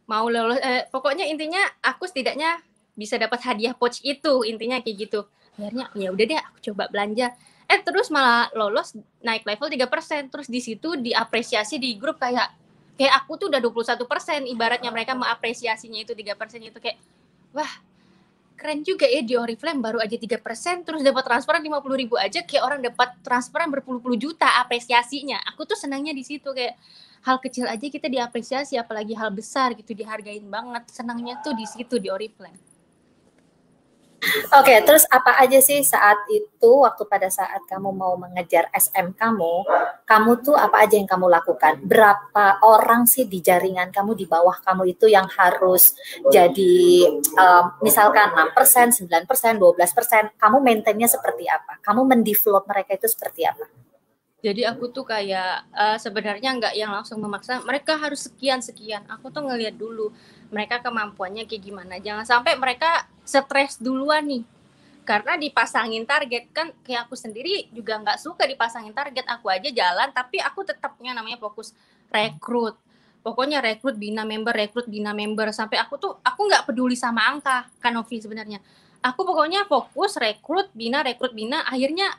mau lolos, pokoknya intinya aku setidaknya bisa dapat hadiah pouch itu, intinya kayak gitu. Akhirnya ya udah deh aku coba belanja. Terus malah lolos naik level 3%. Terus di situ diapresiasi di grup kayak aku tuh udah 21%, ibaratnya mereka mengapresiasinya itu 3% itu kayak wah, keren juga ya di Oriflame baru aja 3% terus dapat transferan 50.000 aja kayak orang dapat transferan berpuluh-puluh juta apresiasinya. Aku tuh senangnya di situ, kayak hal kecil aja kita diapresiasi, apalagi hal besar gitu dihargain banget. Senangnya tuh di situ di Oriflame. Oke, terus apa aja sih saat itu waktu pada saat kamu mau mengejar SM kamu tuh apa aja yang kamu lakukan? Berapa orang sih di jaringan kamu di bawah kamu itu yang harus jadi misalkan 6%, 9%, 12%, kamu maintainnya seperti apa? Kamu mendevelop mereka itu seperti apa? Jadi aku tuh kayak sebenarnya nggak yang langsung memaksa mereka harus sekian. Aku tuh ngelihat dulu mereka kemampuannya kayak gimana. Jangan sampai mereka stres duluan nih. Karena dipasangin target kan, kayak aku sendiri juga nggak suka dipasangin target. Aku aja jalan tapi aku tetapnya namanya fokus rekrut. Pokoknya rekrut bina member sampai aku nggak peduli sama angka Kanovi sebenarnya. Aku pokoknya fokus rekrut bina. Akhirnya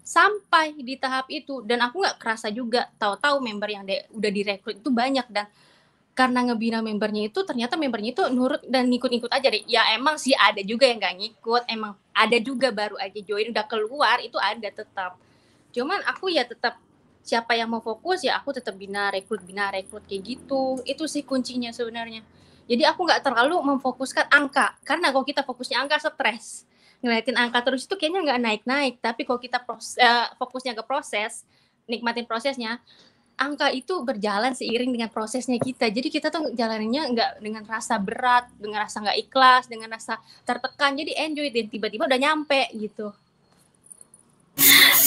sampai di tahap itu dan aku nggak kerasa juga tahu-tahu member yang udah direkrut itu banyak. Dan karena ngebina membernya itu ternyata membernya itu nurut dan ngikut-ngikut aja deh. Ya emang sih ada juga yang nggak ngikut, emang ada juga baru aja join udah keluar, itu ada tetap. Cuman aku ya tetap siapa yang mau fokus ya aku tetap bina rekrut kayak gitu. Itu sih kuncinya sebenarnya. Jadi aku nggak terlalu memfokuskan angka, karena kalau kita fokusnya angka stres. Ngeliatin angka terus itu kayaknya nggak naik-naik. Tapi kalau kita fokusnya ke proses, nikmatin prosesnya, angka itu berjalan seiring dengan prosesnya kita. Jadi kita tuh jalaninnya nggak dengan rasa berat, dengan rasa nggak ikhlas, dengan rasa tertekan. Jadi enjoy dan tiba-tiba udah nyampe gitu.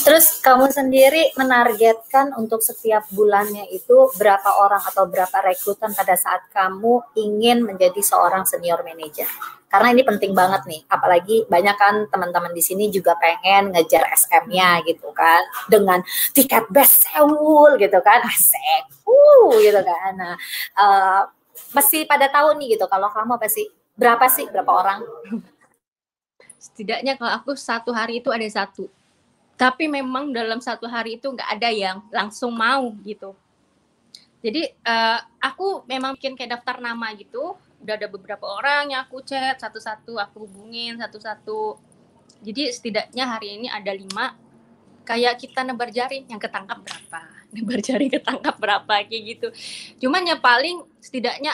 Terus kamu sendiri menargetkan untuk setiap bulannya itu berapa orang atau berapa rekrutan pada saat kamu ingin menjadi seorang senior manager? Karena ini penting banget nih, apalagi banyak kan teman-teman di sini juga pengen ngejar SM-nya gitu kan, dengan tiket best Seoul gitu kan, asik, gitu kan. Nah, pasti pada tahu nih gitu, kalau kamu berapa orang? Setidaknya kalau aku satu hari itu ada satu. Tapi memang dalam satu hari itu nggak ada yang langsung mau gitu. Jadi aku memang bikin kayak daftar nama gitu. Udah ada beberapa orang yang aku chat satu-satu, aku hubungin satu-satu. Jadi setidaknya hari ini ada 5. Kayak kita nebar jaring, yang ketangkap berapa, nebar jaring ketangkap berapa, kayak gitu. Cuman ya paling setidaknya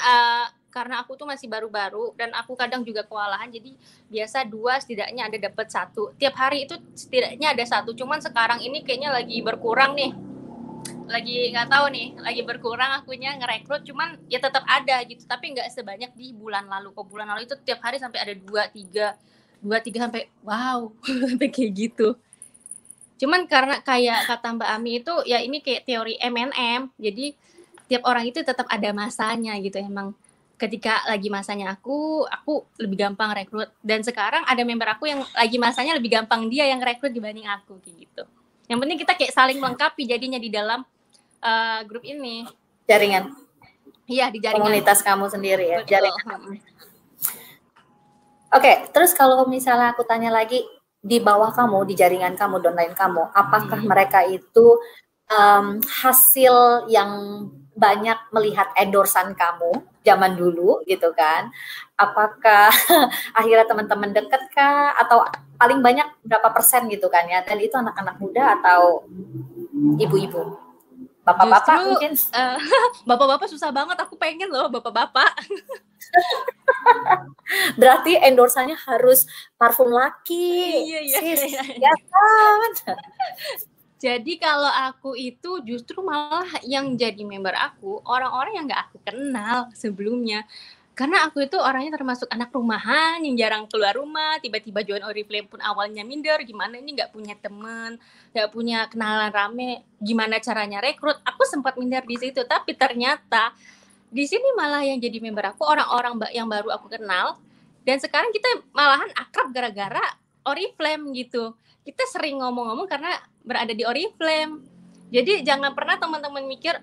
karena aku tuh masih baru-baru dan aku kadang juga kewalahan, jadi biasa 2 setidaknya ada dapat 1. Tiap hari itu setidaknya ada 1. Cuman sekarang ini kayaknya lagi berkurang nih. Lagi nggak tahu nih, lagi berkurang akunya ngerekrut, cuman ya tetap ada gitu, tapi nggak sebanyak di bulan lalu. Kok bulan lalu itu tiap hari sampai ada 2-3 sampai wow sampai kayak gitu. Cuman karena kayak kata Mbak Ami itu ya ini kayak teori MNM, jadi tiap orang itu tetap ada masanya gitu. Emang ketika lagi masanya aku lebih gampang rekrut, dan sekarang ada member aku yang lagi masanya lebih gampang dia yang rekrut dibanding aku kayak gitu. Yang penting kita kayak saling melengkapi jadinya di dalam grup ini. Jaringan. Iya, di jaringan. Komunitas kamu sendiri ya. Jaringan. Oke, terus kalau misalnya aku tanya lagi, di bawah kamu, di jaringan kamu, downline kamu, apakah mereka itu hasil yang banyak melihat endorsan kamu zaman dulu gitu kan? Apakah akhirnya teman-teman deket kah? Atau paling banyak berapa persen gitu kan ya? Dan itu anak-anak muda atau ibu-ibu? Bapak-bapak Justru mungkin? bapak-bapak susah banget, aku pengen loh bapak-bapak. Berarti endorsannya harus parfum laki, Iya. sis, ya kan? Jadi kalau aku itu justru malah yang jadi member aku orang-orang yang nggak aku kenal sebelumnya. Karena aku itu orangnya termasuk anak rumahan yang jarang keluar rumah, tiba-tiba join Oriflame pun awalnya minder, gimana ini nggak punya temen, nggak punya kenalan rame, gimana caranya rekrut. Aku sempat minder di situ, tapi ternyata di sini malah yang jadi member aku orang-orang yang baru aku kenal, dan sekarang kita malahan akrab gara-gara Oriflame gitu. Kita sering ngomong-ngomong karena berada di Oriflame. Jadi jangan pernah teman-teman mikir,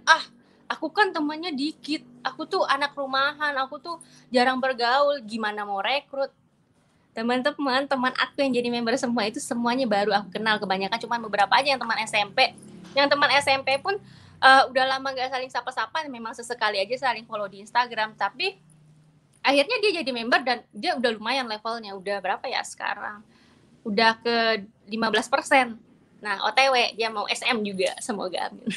aku kan temannya dikit, aku tuh anak rumahan, aku tuh jarang bergaul, gimana mau rekrut. Teman-teman, teman aku yang jadi member semua itu semuanya baru aku kenal, kebanyakan cuma beberapa aja yang teman SMP. Yang teman SMP pun udah lama gak saling sapa-sapa, memang sesekali aja saling follow di Instagram, tapi akhirnya dia jadi member dan dia udah lumayan levelnya, udah berapa ya sekarang? Udah ke 15%. Nah, OTW dia mau SM juga, semoga amin.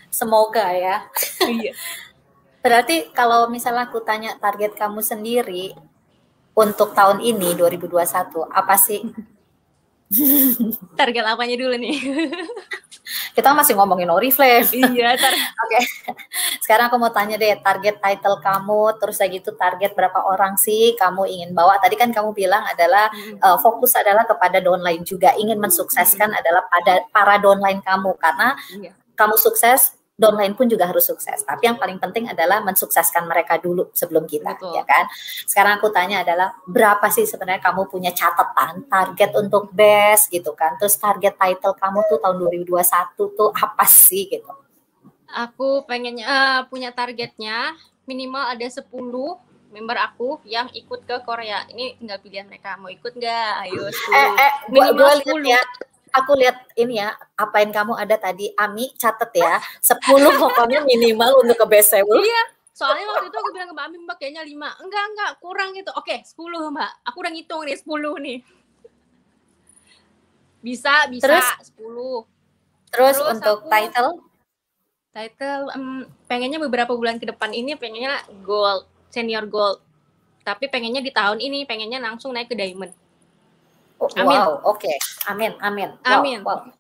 Semoga ya. Iya. Berarti kalau misalnya aku tanya target kamu sendiri untuk tahun ini 2021 apa sih? Target apanya dulu nih? Kita masih ngomongin Oriflame. Iya, Oke. Sekarang aku mau tanya deh, target title kamu, terus lagi itu target berapa orang sih kamu ingin bawa? Tadi kan kamu bilang adalah fokus adalah kepada downline juga, ingin mensukseskan adalah pada para downline kamu karena kamu sukses, downline pun juga harus sukses. Tapi yang paling penting adalah mensukseskan mereka dulu sebelum kita, betul, ya kan? Sekarang aku tanya adalah berapa sih sebenarnya kamu punya catatan target untuk best gitu kan? Terus target title kamu tuh tahun 2021 tuh apa sih gitu? Aku pengennya punya targetnya minimal ada 10 member aku yang ikut ke Korea. Ini tinggal pilihan mereka, mau ikut nggak? Ayo 10. Minimal 10 ya. Aku lihat ini ya, apain kamu ada tadi, Ami catet ya, 10 pokoknya minimal untuk ke best level. Iya, soalnya waktu itu aku bilang ke Mbak Ami, Mbak kayaknya 5. Enggak, kurang gitu. Oke, 10 Mbak. Aku udah ngitung nih, 10 nih. Bisa, terus, 10. Terus untuk title, pengennya beberapa bulan ke depan ini pengennya gold, senior gold. Tapi pengennya di tahun ini, pengennya langsung naik ke diamond. Amin. Wow, oke. Amin. Wow.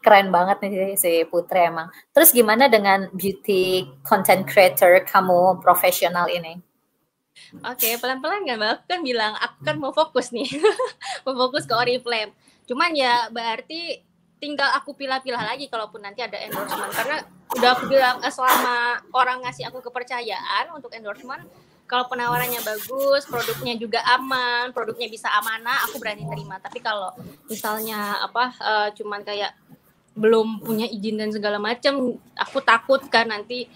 Keren banget nih si Putri emang. Terus gimana dengan beauty content creator kamu profesional ini? Oke, pelan-pelan kan Mbak, aku kan bilang aku kan mau fokus nih. Mau fokus ke Oriflame. Cuman ya berarti tinggal aku pilah-pilah lagi kalaupun nanti ada endorsement. Karena udah aku bilang selama orang ngasih aku kepercayaan untuk endorsement, kalau penawarannya bagus, produknya juga aman, produknya bisa amanah, aku berani terima. Tapi kalau misalnya cuman kayak belum punya izin dan segala macam, aku takut kan nanti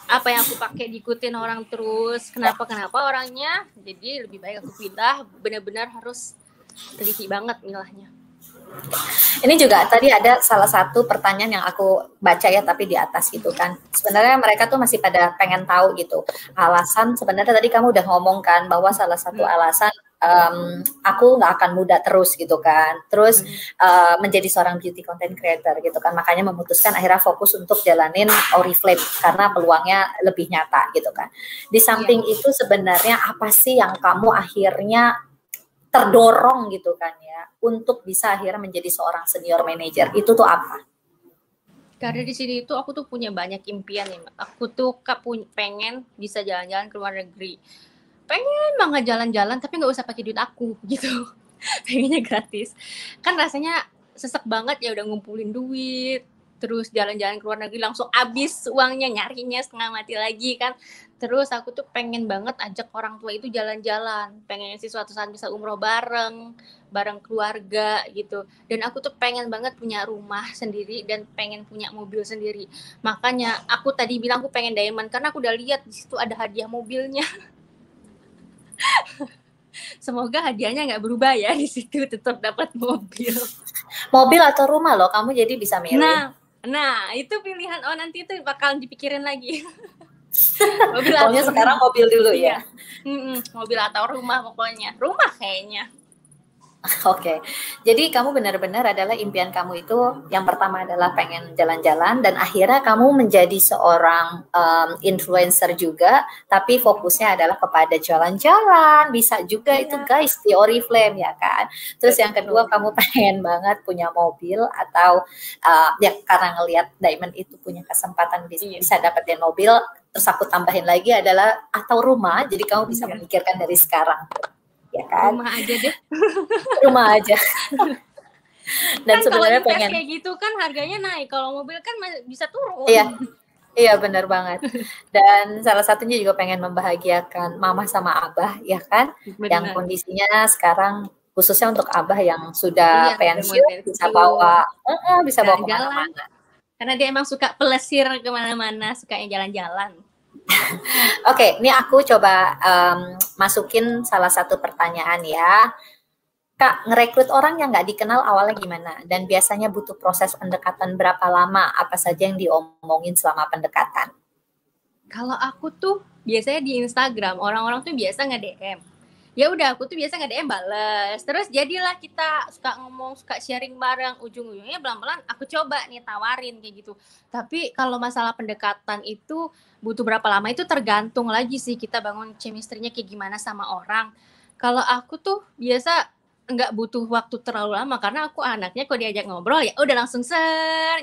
apa yang aku pakai diikutin orang terus, kenapa orangnya. Jadi lebih baik aku pilih, benar-benar harus teliti banget milahnya. Ini juga tadi ada salah satu pertanyaan yang aku baca ya, tapi di atas gitu kan. Sebenarnya mereka tuh masih pada pengen tahu gitu. Alasan sebenarnya tadi kamu udah ngomong kan bahwa salah satu alasan aku nggak akan muda terus gitu kan. Terus menjadi seorang beauty content creator gitu kan. Makanya memutuskan akhirnya fokus untuk jalanin Oriflame karena peluangnya lebih nyata gitu kan. Di samping itu sebenarnya apa sih yang kamu akhirnya terdorong gitu kan ya untuk bisa akhirnya menjadi seorang senior manager, itu tuh apa? Karena di sini tuh aku tuh punya banyak impian nih. Aku tuh pengen bisa jalan-jalan ke luar negeri. Pengen banget jalan-jalan tapi nggak usah pakai duit aku gitu. Pengennya gratis. Kan rasanya sesek banget ya udah ngumpulin duit, terus jalan-jalan ke luar negeri langsung habis uangnya, nyarinya setengah mati lagi kan. Terus aku tuh pengen banget ajak orang tua itu jalan-jalan, pengen sih suatu saat bisa umroh bareng keluarga gitu. Dan aku tuh pengen banget punya rumah sendiri dan pengen punya mobil sendiri. Makanya aku tadi bilang aku pengen diamond karena aku udah lihat di situ ada hadiah mobilnya. Semoga hadiahnya nggak berubah ya di situ, tetap dapat mobil. Mobil atau rumah loh, kamu jadi bisa milih. Nah itu pilihan. Oh nanti itu bakal dipikirin lagi. Mobil Pokoknya atau sekarang rumah. mobil dulu ya. Iya. Mobil atau rumah pokoknya. Rumah kayaknya. Oke, jadi kamu benar-benar adalah impian kamu itu yang pertama adalah pengen jalan-jalan dan akhirnya kamu menjadi seorang influencer juga, tapi fokusnya adalah kepada jalan-jalan. Bisa juga itu guys di Oriflame ya kan. Terus yang kedua kamu pengen banget punya mobil atau ya karena ngelihat Diamond itu punya kesempatan bisa dapetin mobil. Terus aku tambahin lagi adalah atau rumah, jadi kamu bisa memikirkan dari sekarang. Ya kan? Rumah aja deh. Rumah aja. Dan kan sebenarnya kalau pengen kayak gitu kan harganya naik, kalau mobil kan bisa turun. Iya benar banget. Dan salah satunya juga pengen membahagiakan mama sama abah ya kan, yang kondisinya sekarang khususnya untuk abah yang sudah pensiun bisa bawa bisa bawa kemana-mana. Karena dia emang suka pelesir kemana-mana, sukanya jalan-jalan. Oke, ini aku coba masukin salah satu pertanyaan ya. Kak, ngerekrut orang yang nggak dikenal awalnya gimana? Dan biasanya butuh proses pendekatan berapa lama? Apa saja yang diomongin selama pendekatan? Kalau aku tuh biasanya di Instagram, orang-orang tuh biasa nge-DM. Ya udah, aku tuh biasa nge-DM bales. Terus jadilah kita suka ngomong, suka sharing bareng. Ujung-ujungnya pelan-pelan aku coba nih tawarin kayak gitu. Tapi kalau masalah pendekatan itu butuh berapa lama itu tergantung lagi sih kita bangun chemistry-nya kayak gimana sama orang. Kalau aku tuh biasa nggak butuh waktu terlalu lama karena aku anaknya kok diajak ngobrol ya udah langsung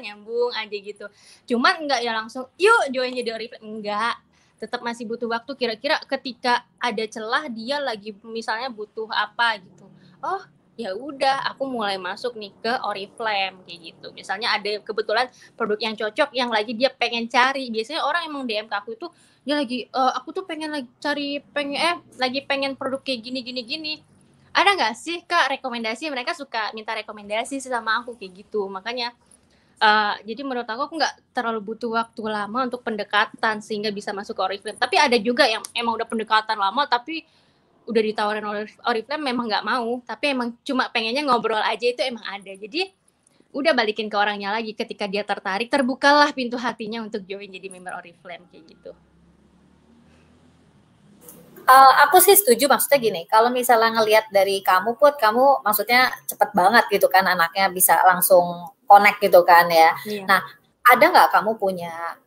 nyambung aja gitu. Cuman nggak ya langsung yuk join jadi Oriflame, enggak. Tetap masih butuh waktu, kira-kira ketika ada celah dia lagi misalnya butuh apa gitu. Oh, ya udah aku mulai masuk nih ke Oriflame kayak gitu. Misalnya ada kebetulan produk yang cocok yang lagi dia pengen cari. Biasanya orang emang DM ke aku itu dia lagi aku tuh pengen lagi cari lagi pengen produk kayak gini. Ada nggak sih Kak rekomendasi? Mereka suka minta rekomendasi sama aku kayak gitu. Makanya jadi menurut aku nggak terlalu butuh waktu lama untuk pendekatan sehingga bisa masuk ke Oriflame. Tapi ada juga yang emang udah pendekatan lama tapi udah ditawarin Oriflame memang nggak mau. Tapi emang cuma pengennya ngobrol aja, itu emang ada. Jadi udah balikin ke orangnya lagi, ketika dia tertarik terbukalah pintu hatinya untuk join jadi member Oriflame kayak gitu. Aku sih setuju, maksudnya gini, kalau misalnya ngelihat dari kamu Put, kamu maksudnya cepet banget gitu kan anaknya bisa langsung connect gitu kan ya. Nah, ada nggak kamu punya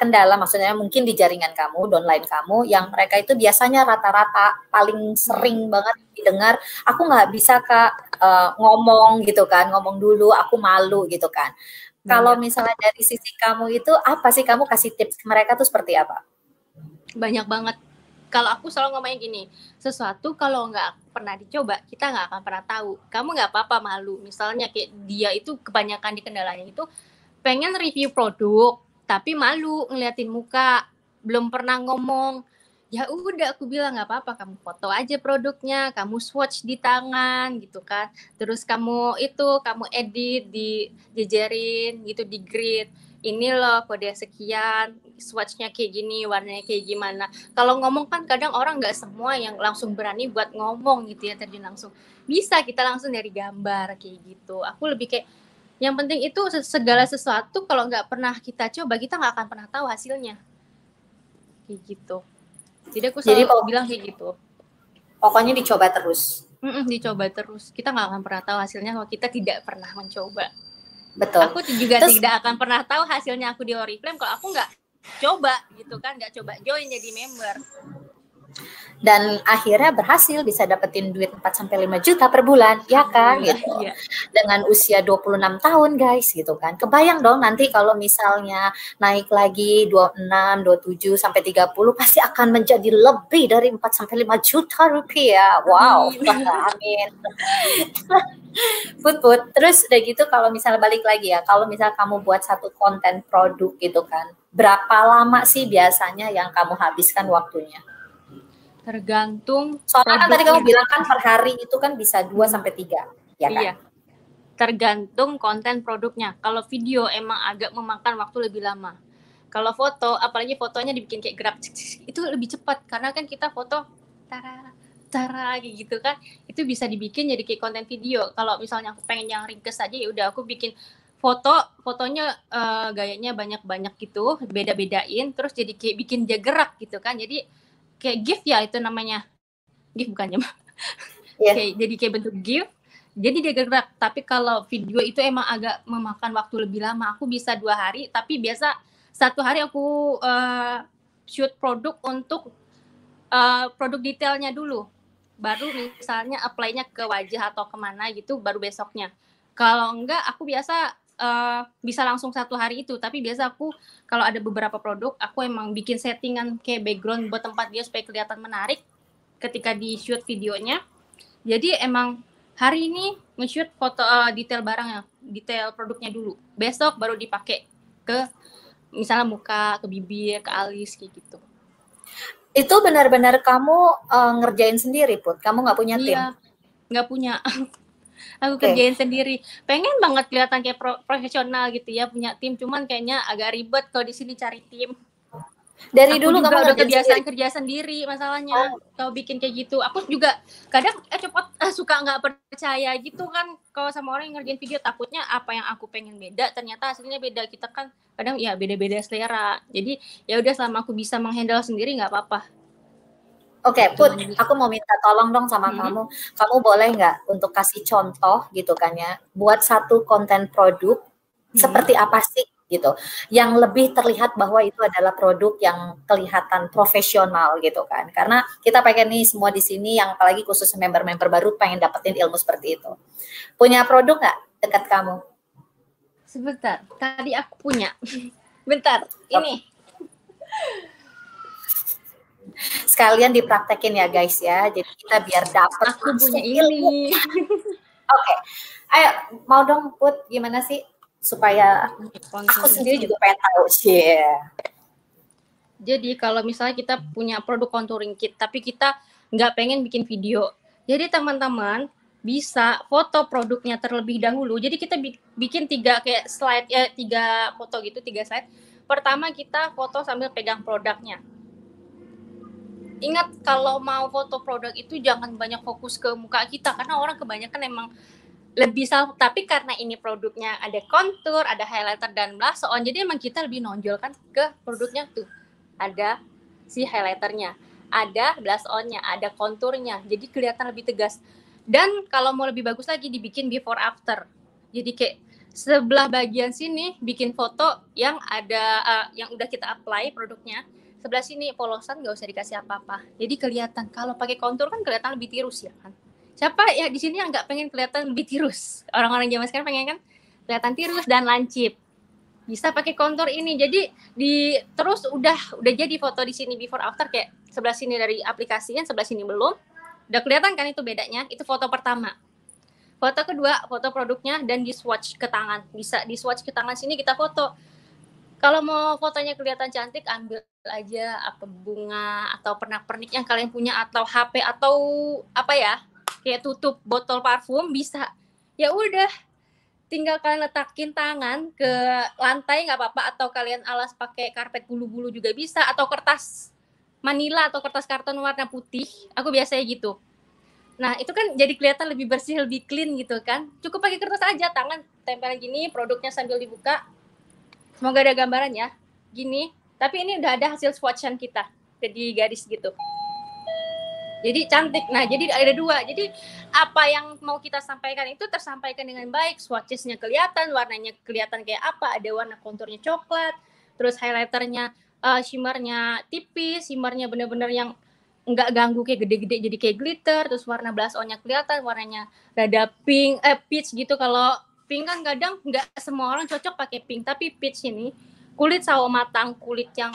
kendala, maksudnya mungkin di jaringan kamu, downline kamu, yang mereka itu biasanya rata-rata paling sering banget didengar, aku nggak bisa Kak ngomong gitu kan, ngomong dulu, aku malu gitu kan. Kalau misalnya dari sisi kamu itu, apa sih kamu kasih tips ke mereka tuh seperti apa? Banyak banget. Kalau aku selalu ngomongin gini, sesuatu kalau nggak pernah dicoba, kita nggak akan pernah tahu. Kamu nggak apa-apa malu. Misalnya kayak dia itu kebanyakan di kendalanya itu pengen review produk, tapi malu ngeliatin muka, belum pernah ngomong. Ya udah aku bilang nggak apa-apa, kamu foto aja produknya, kamu swatch di tangan gitu kan. Terus kamu edit, dijejerin gitu, di grid. Ini loh kode sekian, swatchnya kayak gini, warnanya kayak gimana. Kalau ngomong kan kadang orang nggak semua yang langsung berani buat ngomong gitu ya, terjun langsung. Bisa kita langsung dari gambar kayak gitu. Aku lebih kayak yang penting itu segala sesuatu kalau nggak pernah kita coba, kita nggak akan pernah tahu hasilnya. Kayak gitu. Jadi aku selalu bilang kayak gitu. Pokoknya dicoba terus. Dicoba terus. Kita nggak akan pernah tahu hasilnya kalau kita tidak pernah mencoba. Betul. Aku juga tidak akan pernah tahu hasilnya aku di Oriflame kalau aku nggak coba gitu kan, nggak coba join jadi member. Dan akhirnya berhasil bisa dapetin duit 4-5 juta per bulan, ya kan gitu. Iya. Dengan usia 26 tahun guys gitu kan. Kebayang dong nanti kalau misalnya naik lagi 26, 27 sampai 30 pasti akan menjadi lebih dari 4-5 juta rupiah. Wow. Amin. Put. Terus udah gitu kalau misalnya balik lagi ya, kalau misalnya kamu buat satu konten produk gitu kan, berapa lama sih biasanya yang kamu habiskan waktunya? Tergantung. Soalnya kan tadi kamu bilang kan per hari itu kan bisa 2-3, ya kan? Iya. Tergantung konten produknya. Kalau video emang agak memakan waktu lebih lama. Kalau foto, apalagi fotonya dibikin kayak gerak, itu lebih cepat karena kan kita foto cara kayak gitu kan, itu bisa dibikin jadi kayak konten video. Kalau misalnya aku pengen yang ringkes aja, ya udah aku bikin fotonya gayanya banyak-banyak gitu, beda-bedain, terus jadi kayak bikin dia gerak gitu kan. Jadi kayak GIF ya itu namanya. GIF bukannya. Jadi kayak bentuk GIF. Jadi dia gerak. Tapi kalau video itu emang agak memakan waktu lebih lama. Aku bisa 2 hari, tapi biasa 1 hari aku shoot produk untuk produk detailnya dulu. Baru misalnya apply-nya ke wajah atau kemana gitu, baru besoknya. Kalau enggak, aku biasa bisa langsung 1 hari itu. Tapi biasa aku kalau ada beberapa produk, aku emang bikin settingan kayak background buat tempat dia supaya kelihatan menarik ketika di shoot videonya. Jadi emang hari ini nge-shoot foto detail barangnya, detail produknya dulu. Besok baru dipakai ke misalnya muka, ke bibir, ke alis kayak gitu. Itu benar-benar kamu ngerjain sendiri, Put? Kamu nggak punya tim? Iya, nggak punya. Aku kerjain sendiri. Pengen banget kelihatan kayak profesional gitu ya, punya tim. Cuman kayaknya agak ribet kalau di sini cari tim. Dari aku dulu juga kamu udah kebiasaan kerja sendiri masalahnya. Kalau bikin kayak gitu, aku juga kadang suka nggak percaya gitu kan kalau sama orang yang ngerjain video, takutnya apa yang aku pengen beda ternyata hasilnya beda. Kita kan kadang ya beda-beda selera, jadi ya udah selama aku bisa menghandle sendiri nggak apa-apa. Oke, Put, aku mau minta tolong dong sama kamu. Kamu boleh nggak untuk kasih contoh gitu kan ya, buat satu konten produk seperti apa sih gitu, yang lebih terlihat bahwa itu adalah produk yang kelihatan profesional gitu kan. Karena kita pengen nih semua di sini yang apalagi khusus member-member baru pengen dapetin ilmu seperti itu. Punya produk nggak dekat kamu? Sebentar, tadi aku punya. Bentar, ini. Sekalian dipraktekin ya guys ya, jadi kita biar dapet aku punya ini. Oke, ayo mau dong Put, gimana sih supaya aku sendiri juga pengen tahu sih. Jadi kalau misalnya kita punya produk contouring kit, tapi kita nggak pengen bikin video, jadi teman-teman bisa foto produknya terlebih dahulu. Jadi kita bikin 3 kayak slide ya, 3 foto gitu, 3 slide. Pertama kita foto sambil pegang produknya. Ingat kalau mau foto produk itu jangan banyak fokus ke muka kita, karena orang kebanyakan emang lebih self, tapi karena ini produknya ada kontur, ada highlighter dan blush on, jadi emang kita lebih nonjol kan ke produknya tuh. Ada si highlighternya, ada blush on-nya, ada konturnya, jadi kelihatan lebih tegas. Dan kalau mau lebih bagus lagi dibikin before after. Jadi kayak sebelah bagian sini bikin foto yang ada yang udah kita apply produknya. Sebelah sini polosan nggak usah dikasih apa-apa. Jadi kelihatan kalau pakai kontur kan kelihatan lebih tirus ya kan. Siapa ya di sini yang nggak pengen kelihatan lebih tirus? Orang-orang zaman sekarang pengen kan kelihatan tirus dan lancip. Bisa pakai kontur ini. Jadi terus udah jadi foto di sini before after, kayak sebelah sini dari aplikasinya, sebelah sini belum. Udah kelihatan kan itu bedanya? Itu foto pertama. Foto kedua, foto produknya dan di swatch ke tangan. Bisa di swatch ke tangan sini kita foto. Kalau mau fotonya kelihatan cantik, ambil aja apa bunga atau pernak-pernik yang kalian punya, atau HP atau apa ya, kayak tutup botol parfum bisa. Ya udah, tinggal kalian letakin tangan ke lantai nggak apa-apa, atau kalian alas pakai karpet bulu-bulu juga bisa, atau kertas manila atau kertas karton warna putih. Aku biasanya gitu. Nah, itu kan jadi kelihatan lebih bersih, lebih clean gitu kan. Cukup pakai kertas aja, tangan tempel gini, produknya sambil dibuka. Semoga ada gambaran ya. Gini, tapi ini udah ada hasil swatchan kita. Jadi garis gitu. Jadi cantik. Nah, jadi ada 2. Jadi apa yang mau kita sampaikan itu tersampaikan dengan baik. Swatchesnya kelihatan, warnanya kelihatan kayak apa. Ada warna konturnya coklat, terus highlighternya shimmernya tipis, shimmernya bener-bener yang nggak ganggu kayak gede-gede jadi kayak glitter. Terus warna blush on-nya kelihatan, warnanya rada pink, peach gitu. Kalau pink kan kadang nggak semua orang cocok pakai pink, tapi peach ini kulit sawo matang, kulit yang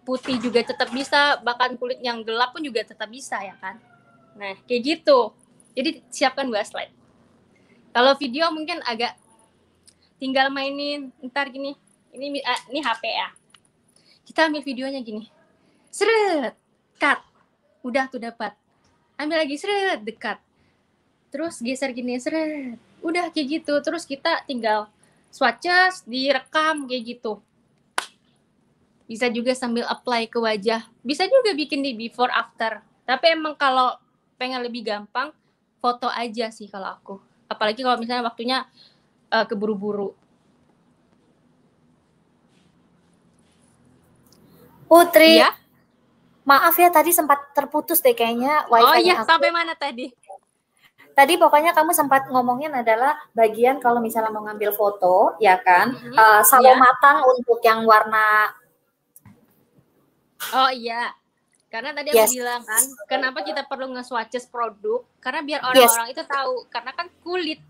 putih juga tetap bisa, bahkan kulit yang gelap pun juga tetap bisa ya kan. Nah kayak gitu. Jadi siapkan 2 slide. Kalau video mungkin agak tinggal mainin ntar gini. Ini HP ya. Kita ambil videonya gini. Seret, cut. Udah tuh dapat. Ambil lagi, seret, dekat. Terus geser gini, seret. Udah kayak gitu. Terus kita tinggal swatches, direkam kayak gitu. Bisa juga sambil apply ke wajah. Bisa juga bikin di before after. Tapi emang kalau pengen lebih gampang foto aja sih kalau aku. Apalagi kalau misalnya waktunya keburu-buru. Putri, Iya? maaf ya tadi sempat terputus deh kayaknya Oh wifi-nya iya, aku. sampai mana tadi? Tadi pokoknya kamu sempat ngomongin adalah bagian kalau misalnya mau ngambil foto, ya kan? Sawo Iya. matang untuk yang warna. Oh iya. Karena tadi aku bilang kan, kenapa kita perlu nge-swatches produk? Karena biar orang-orang itu tahu. Karena kan kulit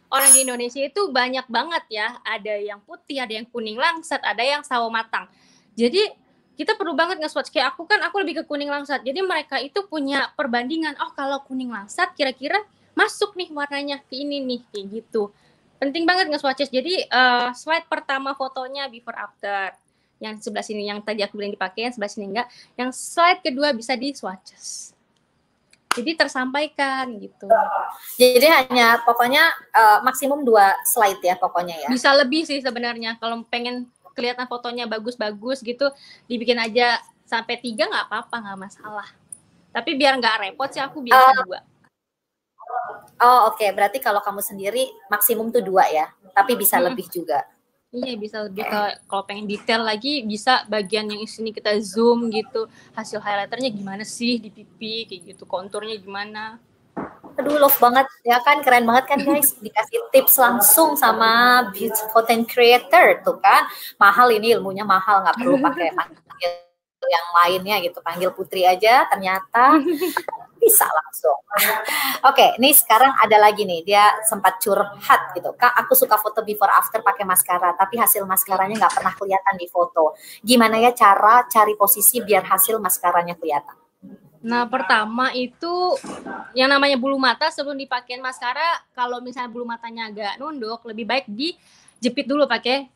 orang di Indonesia itu banyak banget ya. Ada yang putih, ada yang kuning langsat, ada yang sawo matang. Jadi kita perlu banget nge-swatch. Kayak aku kan, aku lebih ke kuning langsat. Jadi mereka itu punya perbandingan. Oh kalau kuning langsat kira-kira masuk nih warnanya ke ini nih. Kayak gitu. Penting banget nge-swatches. Jadi slide pertama fotonya before after. Yang sebelah sini yang tadi aku bilang dipakai, yang sebelah sini enggak. Yang slide kedua bisa di swatches. Jadi tersampaikan gitu. Jadi hanya pokoknya maksimum 2 slide ya pokoknya ya. Bisa lebih sih sebenarnya. Kalau pengen kelihatan fotonya bagus-bagus gitu, dibikin aja sampai 3 nggak apa-apa, nggak masalah. Tapi biar nggak repot sih aku biasa 2. Oh oke. Berarti kalau kamu sendiri maksimum tuh 2 ya. Tapi bisa lebih juga. Iya bisa lebih kalau pengen detail lagi bisa bagian yang sini kita zoom gitu, hasil highlighternya gimana sih di pipi kayak gitu, konturnya gimana. Aduh love banget ya kan, keren banget kan guys, dikasih tips langsung sama beauty content creator tuh kan. Mahal ini ilmunya, mahal, nggak perlu pakai panggil yang lainnya gitu, panggil Putri aja ternyata bisa langsung. Oke, nih sekarang ada lagi nih, dia sempat curhat gitu. Kak, aku suka foto before after pakai maskara, tapi hasil maskaranya nggak pernah kelihatan di foto. Gimana ya cara cari posisi biar hasil maskaranya kelihatan? Nah, pertama itu yang namanya bulu mata sebelum dipakein maskara, kalau misalnya bulu matanya agak nunduk, lebih baik dijepit dulu pakai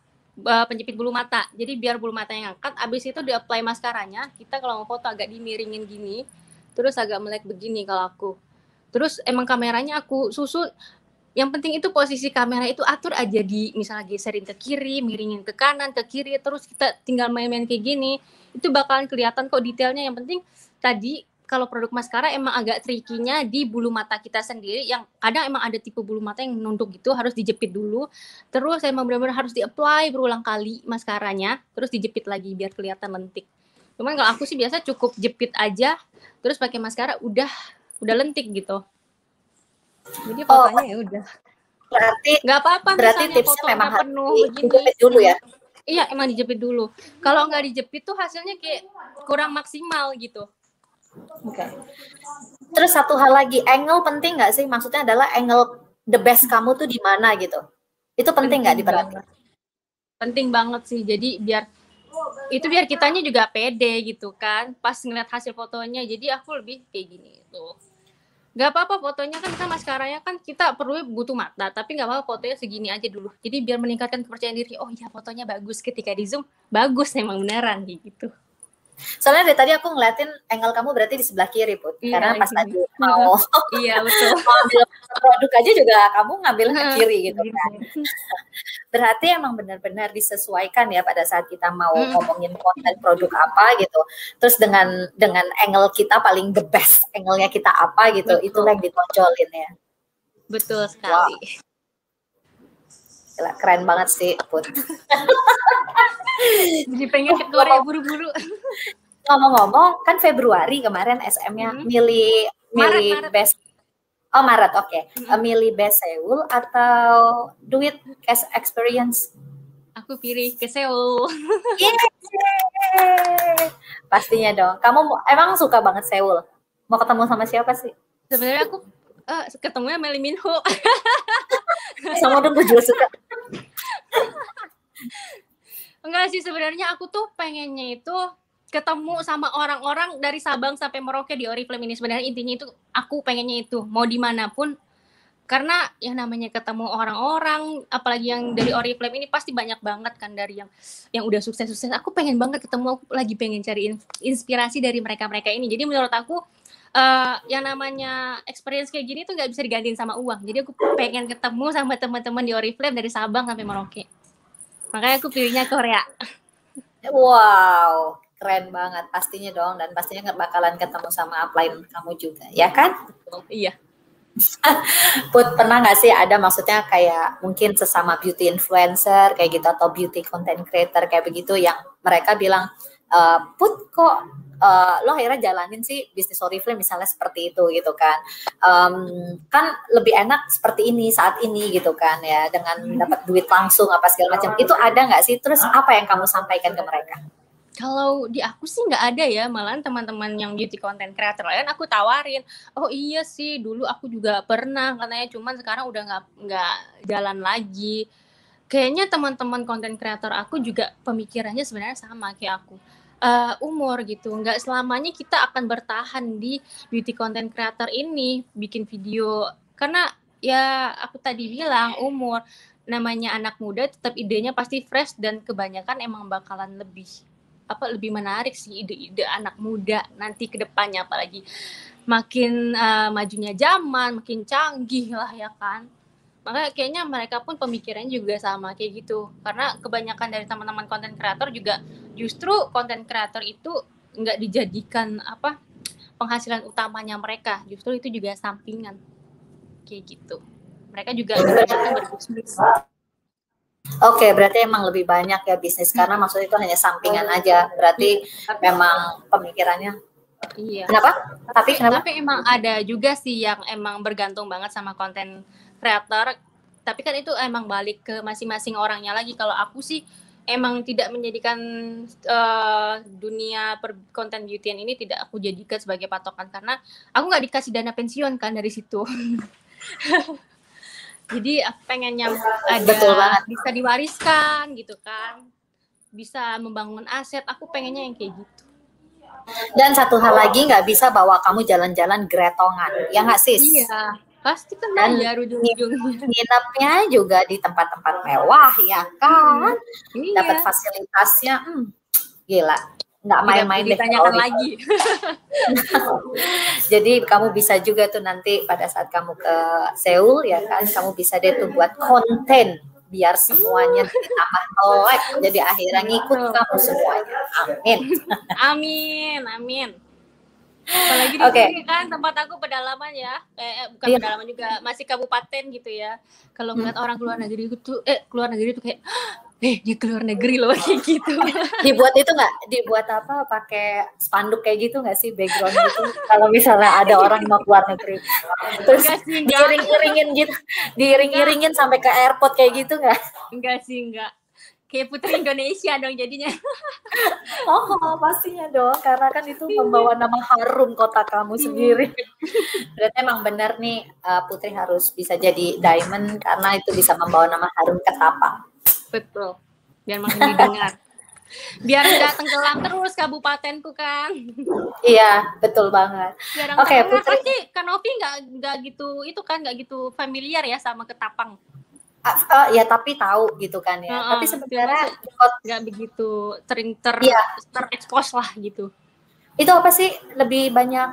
penjepit bulu mata. Jadi biar bulu matanya ngangkat, abis itu di-apply maskaranya, kita kalau mau foto agak dimiringin gini, terus agak melek begini kalau aku. Terus emang kameranya aku susul, yang penting itu posisi kamera itu atur aja di misalnya geserin ke kiri, miringin ke kanan, ke kiri, terus kita tinggal main-main kayak gini, itu bakalan kelihatan kok detailnya. Yang penting tadi kalau produk maskara emang agak tricky-nya di bulu mata kita sendiri, yang kadang emang ada tipe bulu mata yang nunduk gitu, harus dijepit dulu, terus emang benar-benar harus di-apply berulang kali maskaranya, terus dijepit lagi biar kelihatan lentik. Cuman kalau aku sih biasa cukup jepit aja, terus pakai maskara udah lentik gitu. Jadi fotonya ya udah. Berarti nggak apa-apa berarti misalnya tipsnya foto memang harus penuh begini. dijepit dulu ya. Iya, emang dijepit dulu. Kalau nggak dijepit tuh hasilnya kayak kurang maksimal gitu. Oke. Terus satu hal lagi, angle penting nggak sih? Maksudnya adalah angle the best kamu tuh di mana gitu. Itu penting nggak diperhatikan? Penting banget sih. Jadi biar kitanya juga pede gitu kan. Pas ngeliat hasil fotonya, jadi aku lebih kayak gini tuh. Gak apa-apa fotonya kan kita maskaranya kan kita perlu butuh mata, tapi gak apa-apa fotonya segini aja dulu. Jadi biar meningkatkan kepercayaan diri, oh ya fotonya bagus, ketika di zoom bagus emang beneran gitu. Soalnya dari tadi aku ngeliatin angle kamu berarti di sebelah kiri, Put. Iya, karena pas tadi mau iya betul. mau ambil produk aja juga kamu ngambil ke kiri gitu kan. Berarti emang benar-benar disesuaikan ya pada saat kita mau ngomongin konten produk apa gitu. Terus dengan angle kita paling the best angle-nya kita apa gitu, itulah yang ditonjolin ya. Betul sekali. Wow. Gila, keren banget sih, Put. Jadi pengen ke Korea buru-buru. Ngomong-ngomong, kan Februari kemarin SM-nya milih Maret. Best. Oh, Maret, oke. Milih Best Seoul atau Do It as Experience? Aku pilih ke Seoul. Pastinya dong. Kamu emang suka banget Seoul? Mau ketemu sama siapa sih? Sebenarnya aku ketemunya Lee Min Ho. Sama dong, gue juga suka. Enggak sih, sebenarnya aku tuh pengennya itu ketemu sama orang-orang dari Sabang sampai Merauke di Oriflame ini. Sebenarnya intinya itu aku pengennya itu mau dimanapun, karena yang namanya ketemu orang-orang, apalagi yang dari Oriflame ini pasti banyak banget kan dari yang udah sukses-sukses. Aku pengen banget ketemu, aku lagi pengen cari inspirasi dari mereka-mereka ini. Jadi menurut aku yang namanya experience kayak gini tuh nggak bisa digantiin sama uang. Jadi aku pengen ketemu sama teman-teman di Oriflame dari Sabang sampai Merauke. Makanya aku pilihnya Korea. Wow, keren banget pastinya dong, dan pastinya nggak bakalan ketemu sama upline kamu juga, ya kan? Iya. Put, pernah nggak sih ada maksudnya kayak mungkin sesama beauty influencer kayak gitu atau beauty content creator kayak begitu yang mereka bilang, Put kok lo akhirnya jalanin sih bisnis Oriflame misalnya seperti itu gitu kan, kan lebih enak seperti ini saat ini gitu kan ya, dengan dapat duit langsung apa segala macam, itu ada nggak sih? Terus apa yang kamu sampaikan ke mereka? Kalau di aku sih nggak ada ya, malahan teman-teman yang beauty content creator lain aku tawarin, oh iya sih dulu aku juga pernah katanya, cuman sekarang udah nggak jalan lagi. Kayaknya teman-teman content creator aku juga pemikirannya sebenarnya sama kayak aku. Umur gitu, nggak selamanya kita akan bertahan di beauty content creator ini bikin video, karena ya aku tadi bilang umur, namanya anak muda tetap idenya pasti fresh dan kebanyakan emang bakalan lebih menarik sih ide-ide anak muda nanti ke depannya, apalagi makin majunya zaman, makin canggih lah ya kan. Makanya kayaknya mereka pun pemikirannya juga sama kayak gitu. Karena kebanyakan dari teman-teman konten kreator juga justru konten kreator itu nggak dijadikan penghasilan utamanya mereka. Justru itu juga sampingan kayak gitu. Mereka juga kebanyakan berbisnis. Oke, berarti emang lebih banyak ya bisnis, karena maksudnya itu hanya sampingan aja. Berarti memang pemikirannya. Iya. Kenapa? Kenapa? Tapi emang ada juga sih yang emang bergantung banget sama konten kreator. Tapi kan itu emang balik ke masing-masing orangnya lagi. Kalau aku sih emang tidak menjadikan dunia konten beautyan ini tidak aku jadikan sebagai patokan, karena aku nggak dikasih dana pensiun kan dari situ. Jadi aku pengennya ada bisa diwariskan gitu kan, bisa membangun aset. Aku pengennya yang kayak gitu. Dan satu hal lagi, nggak bisa bawa kamu jalan-jalan gretongan, ya nggak sis? Iya, pasti kan bayar ujung-ujungnya. Nginepnya juga di tempat-tempat mewah, ya kan? Iya. Dapat fasilitasnya, gila. Nggak main-main deh. Ditanyakan lagi. Jadi kamu bisa juga tuh nanti pada saat kamu ke Seoul ya kan, kamu bisa deh tuh buat konten biar semuanya ditambah melek, jadi akhirnya ngikut kamu semuanya. Amin. Amin. Apalagi di sini kan tempat aku pedalaman ya, bukan pedalaman juga, masih kabupaten gitu ya. Kalau ngeliat orang keluar negeri itu kayak dia keluar negeri loh kayak gitu. Dibuat itu nggak? Dibuat apa? Pakai spanduk kayak gitu nggak sih background gitu? Kalau misalnya ada orang mau keluar negeri, terus diiring-iringin gitu, diiring-iringin sampai ke airport kayak gitu nggak? Enggak sih, enggak. Kayak Putri Indonesia dong jadinya. Oh, pastinya dong, karena kan itu membawa nama harum kota kamu sendiri. Berarti emang benar nih, Putri harus bisa jadi diamond karena itu bisa membawa nama harum ke Tapang. Betul. Biar makin didengar. Biar nggak tenggelam terus kabupatenku kan. Iya, betul banget. Oke, Putri. Pasti Kanopi nggak gitu familiar ya sama Ketapang. Ya tapi tahu gitu kan ya. Tapi sebenarnya nggak begitu sering terekspos lah gitu. Itu apa sih lebih banyak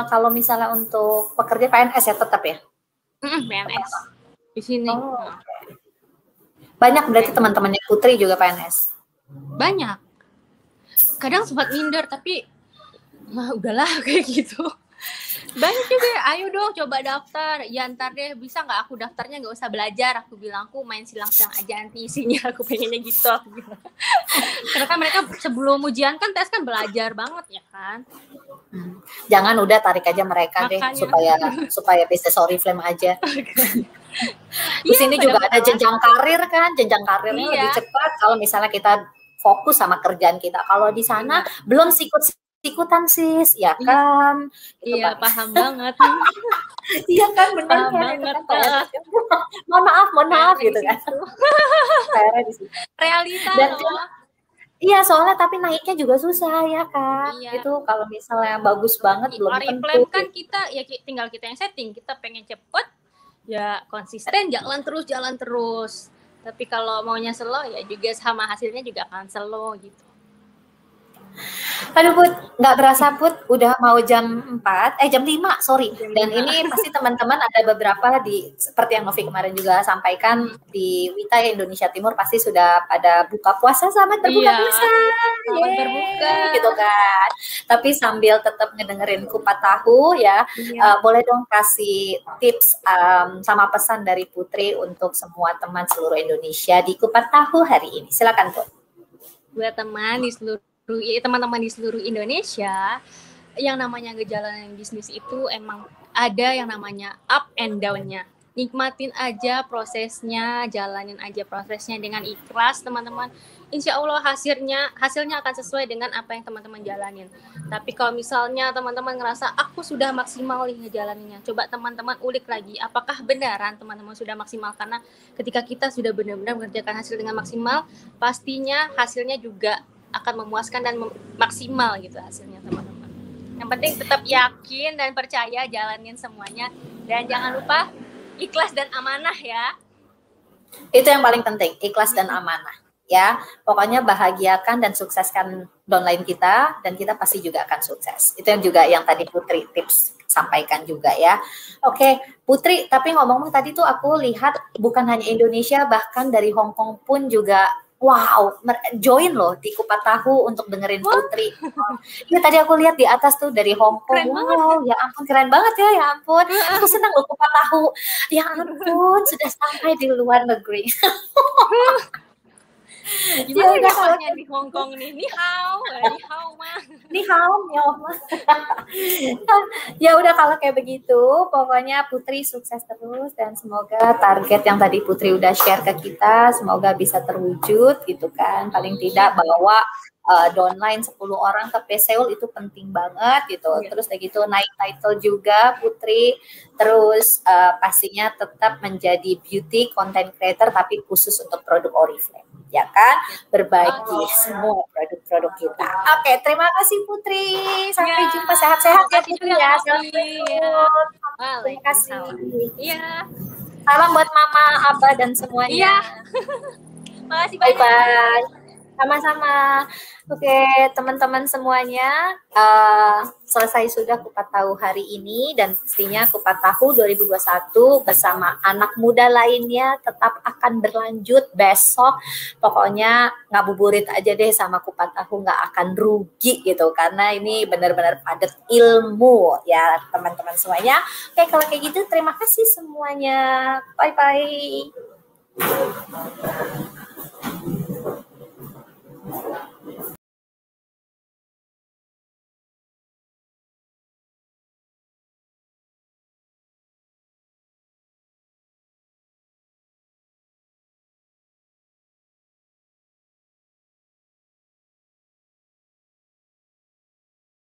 kalau misalnya untuk pekerja PNS ya tetap ya? PNS di sini. Banyak berarti teman-temannya Putri juga PNS? Banyak. Kadang sempat minder tapi udahlah kayak gitu. Banyak juga, ayo dong coba daftar. Ya ntar deh, bisa nggak aku daftarnya nggak usah belajar. Aku bilang aku main silang-silang aja nanti isinya. Aku pengennya gitu. Karena kan mereka sebelum ujian kan tes kan belajar banget ya kan. Jangan, udah tarik aja mereka. Makanya deh supaya bisnis Oriflame aja. Di sini juga ada jenjang karir kan, jenjang karirnya lebih cepat kalau misalnya kita fokus sama kerjaan kita. Kalau di sana belum ikutan sis, ya kan? Iya, paham banget. Iya kan, benar kan? Mohon maaf gitu kan. Realita loh. Iya, soalnya tapi naiknya juga susah ya kan. Itu kalau misalnya bagus banget belum tentu. Oriflame kan kita ya tinggal kita yang setting, kita pengen cepet, ya konsisten jalan terus. Tapi kalau maunya slow ya juga sama hasilnya juga akan slow gitu. Aduh Put, nggak berasa Put, udah mau jam 5, sorry. Dan ini pasti teman-teman ada beberapa seperti yang Novi kemarin juga sampaikan, di Wita Indonesia Timur pasti sudah pada buka puasa, selamat berbuka puasa. Selamat berbuka. Gitu kan. Tapi sambil tetap ngedengerin kupat tahu ya, boleh dong kasih tips sama pesan dari Putri untuk semua teman seluruh Indonesia di kupat tahu hari ini. Silakan Put. Buat teman di seluruh teman-teman di seluruh Indonesia, yang namanya ngejalanin bisnis itu emang ada yang namanya up and down-nya. Nikmatin aja prosesnya, jalanin aja prosesnya dengan ikhlas teman-teman. Insya Allah hasilnya akan sesuai dengan apa yang teman-teman jalanin. Tapi kalau misalnya teman-teman ngerasa aku sudah maksimal nih ngejalaninnya, coba teman-teman ulik lagi apakah benaran teman-teman sudah maksimal, karena ketika kita sudah benar-benar mengerjakan hasil dengan maksimal, pastinya hasilnya juga akan memuaskan dan maksimal gitu hasilnya teman-teman. Yang penting tetap yakin dan percaya, jalanin semuanya, dan jangan lupa ikhlas dan amanah ya. Itu yang paling penting, ikhlas dan amanah ya. Pokoknya bahagiakan dan sukseskan downline kita, dan kita pasti juga akan sukses. Itu yang juga yang tadi Putri tips sampaikan juga ya. Oke Putri, tapi ngomong-ngomong tadi tuh aku lihat bukan hanya Indonesia, bahkan dari Hong Kong pun juga wow, join loh di kupat tahu untuk dengerin Putri. Ya tadi aku lihat di atas tuh dari Hong Kong. Keren wow, banget. Ya ampun keren banget ya ampun. Aku senang loh kupat tahu. Ya ampun, sudah sampai di luar negeri. Gimana ya kalau di Hong Kong nih? Ni hao mah. Ni hao mah. Ya udah kalau kayak begitu, pokoknya Putri sukses terus, dan semoga target yang tadi Putri udah share ke kita semoga bisa terwujud gitu kan. Paling tidak bawa downline 10 orang ke Seoul itu penting banget gitu. Terus kayak gitu naik title juga Putri. Terus pastinya tetap menjadi beauty content creator tapi khusus untuk produk Oriflame. Ya kan, berbagi semua produk-produk kita. Oke, terima kasih Putri. Sampai jumpa, sehat-sehat ya Putri ya. Terima kasih. Iya. Salam buat Mama, Abah dan semuanya. Iya. Makasih banyak. Bye-bye. Sama-sama. Oke, teman-teman semuanya, selesai sudah kupat tahu hari ini, dan pastinya kupat tahu 2021 bersama anak muda lainnya tetap akan berlanjut besok. Pokoknya ngabuburit aja deh sama kupat tahu, nggak akan rugi gitu, karena ini benar-benar padat ilmu ya teman-teman semuanya. Oke, kalau kayak gitu terima kasih semuanya. Bye-bye.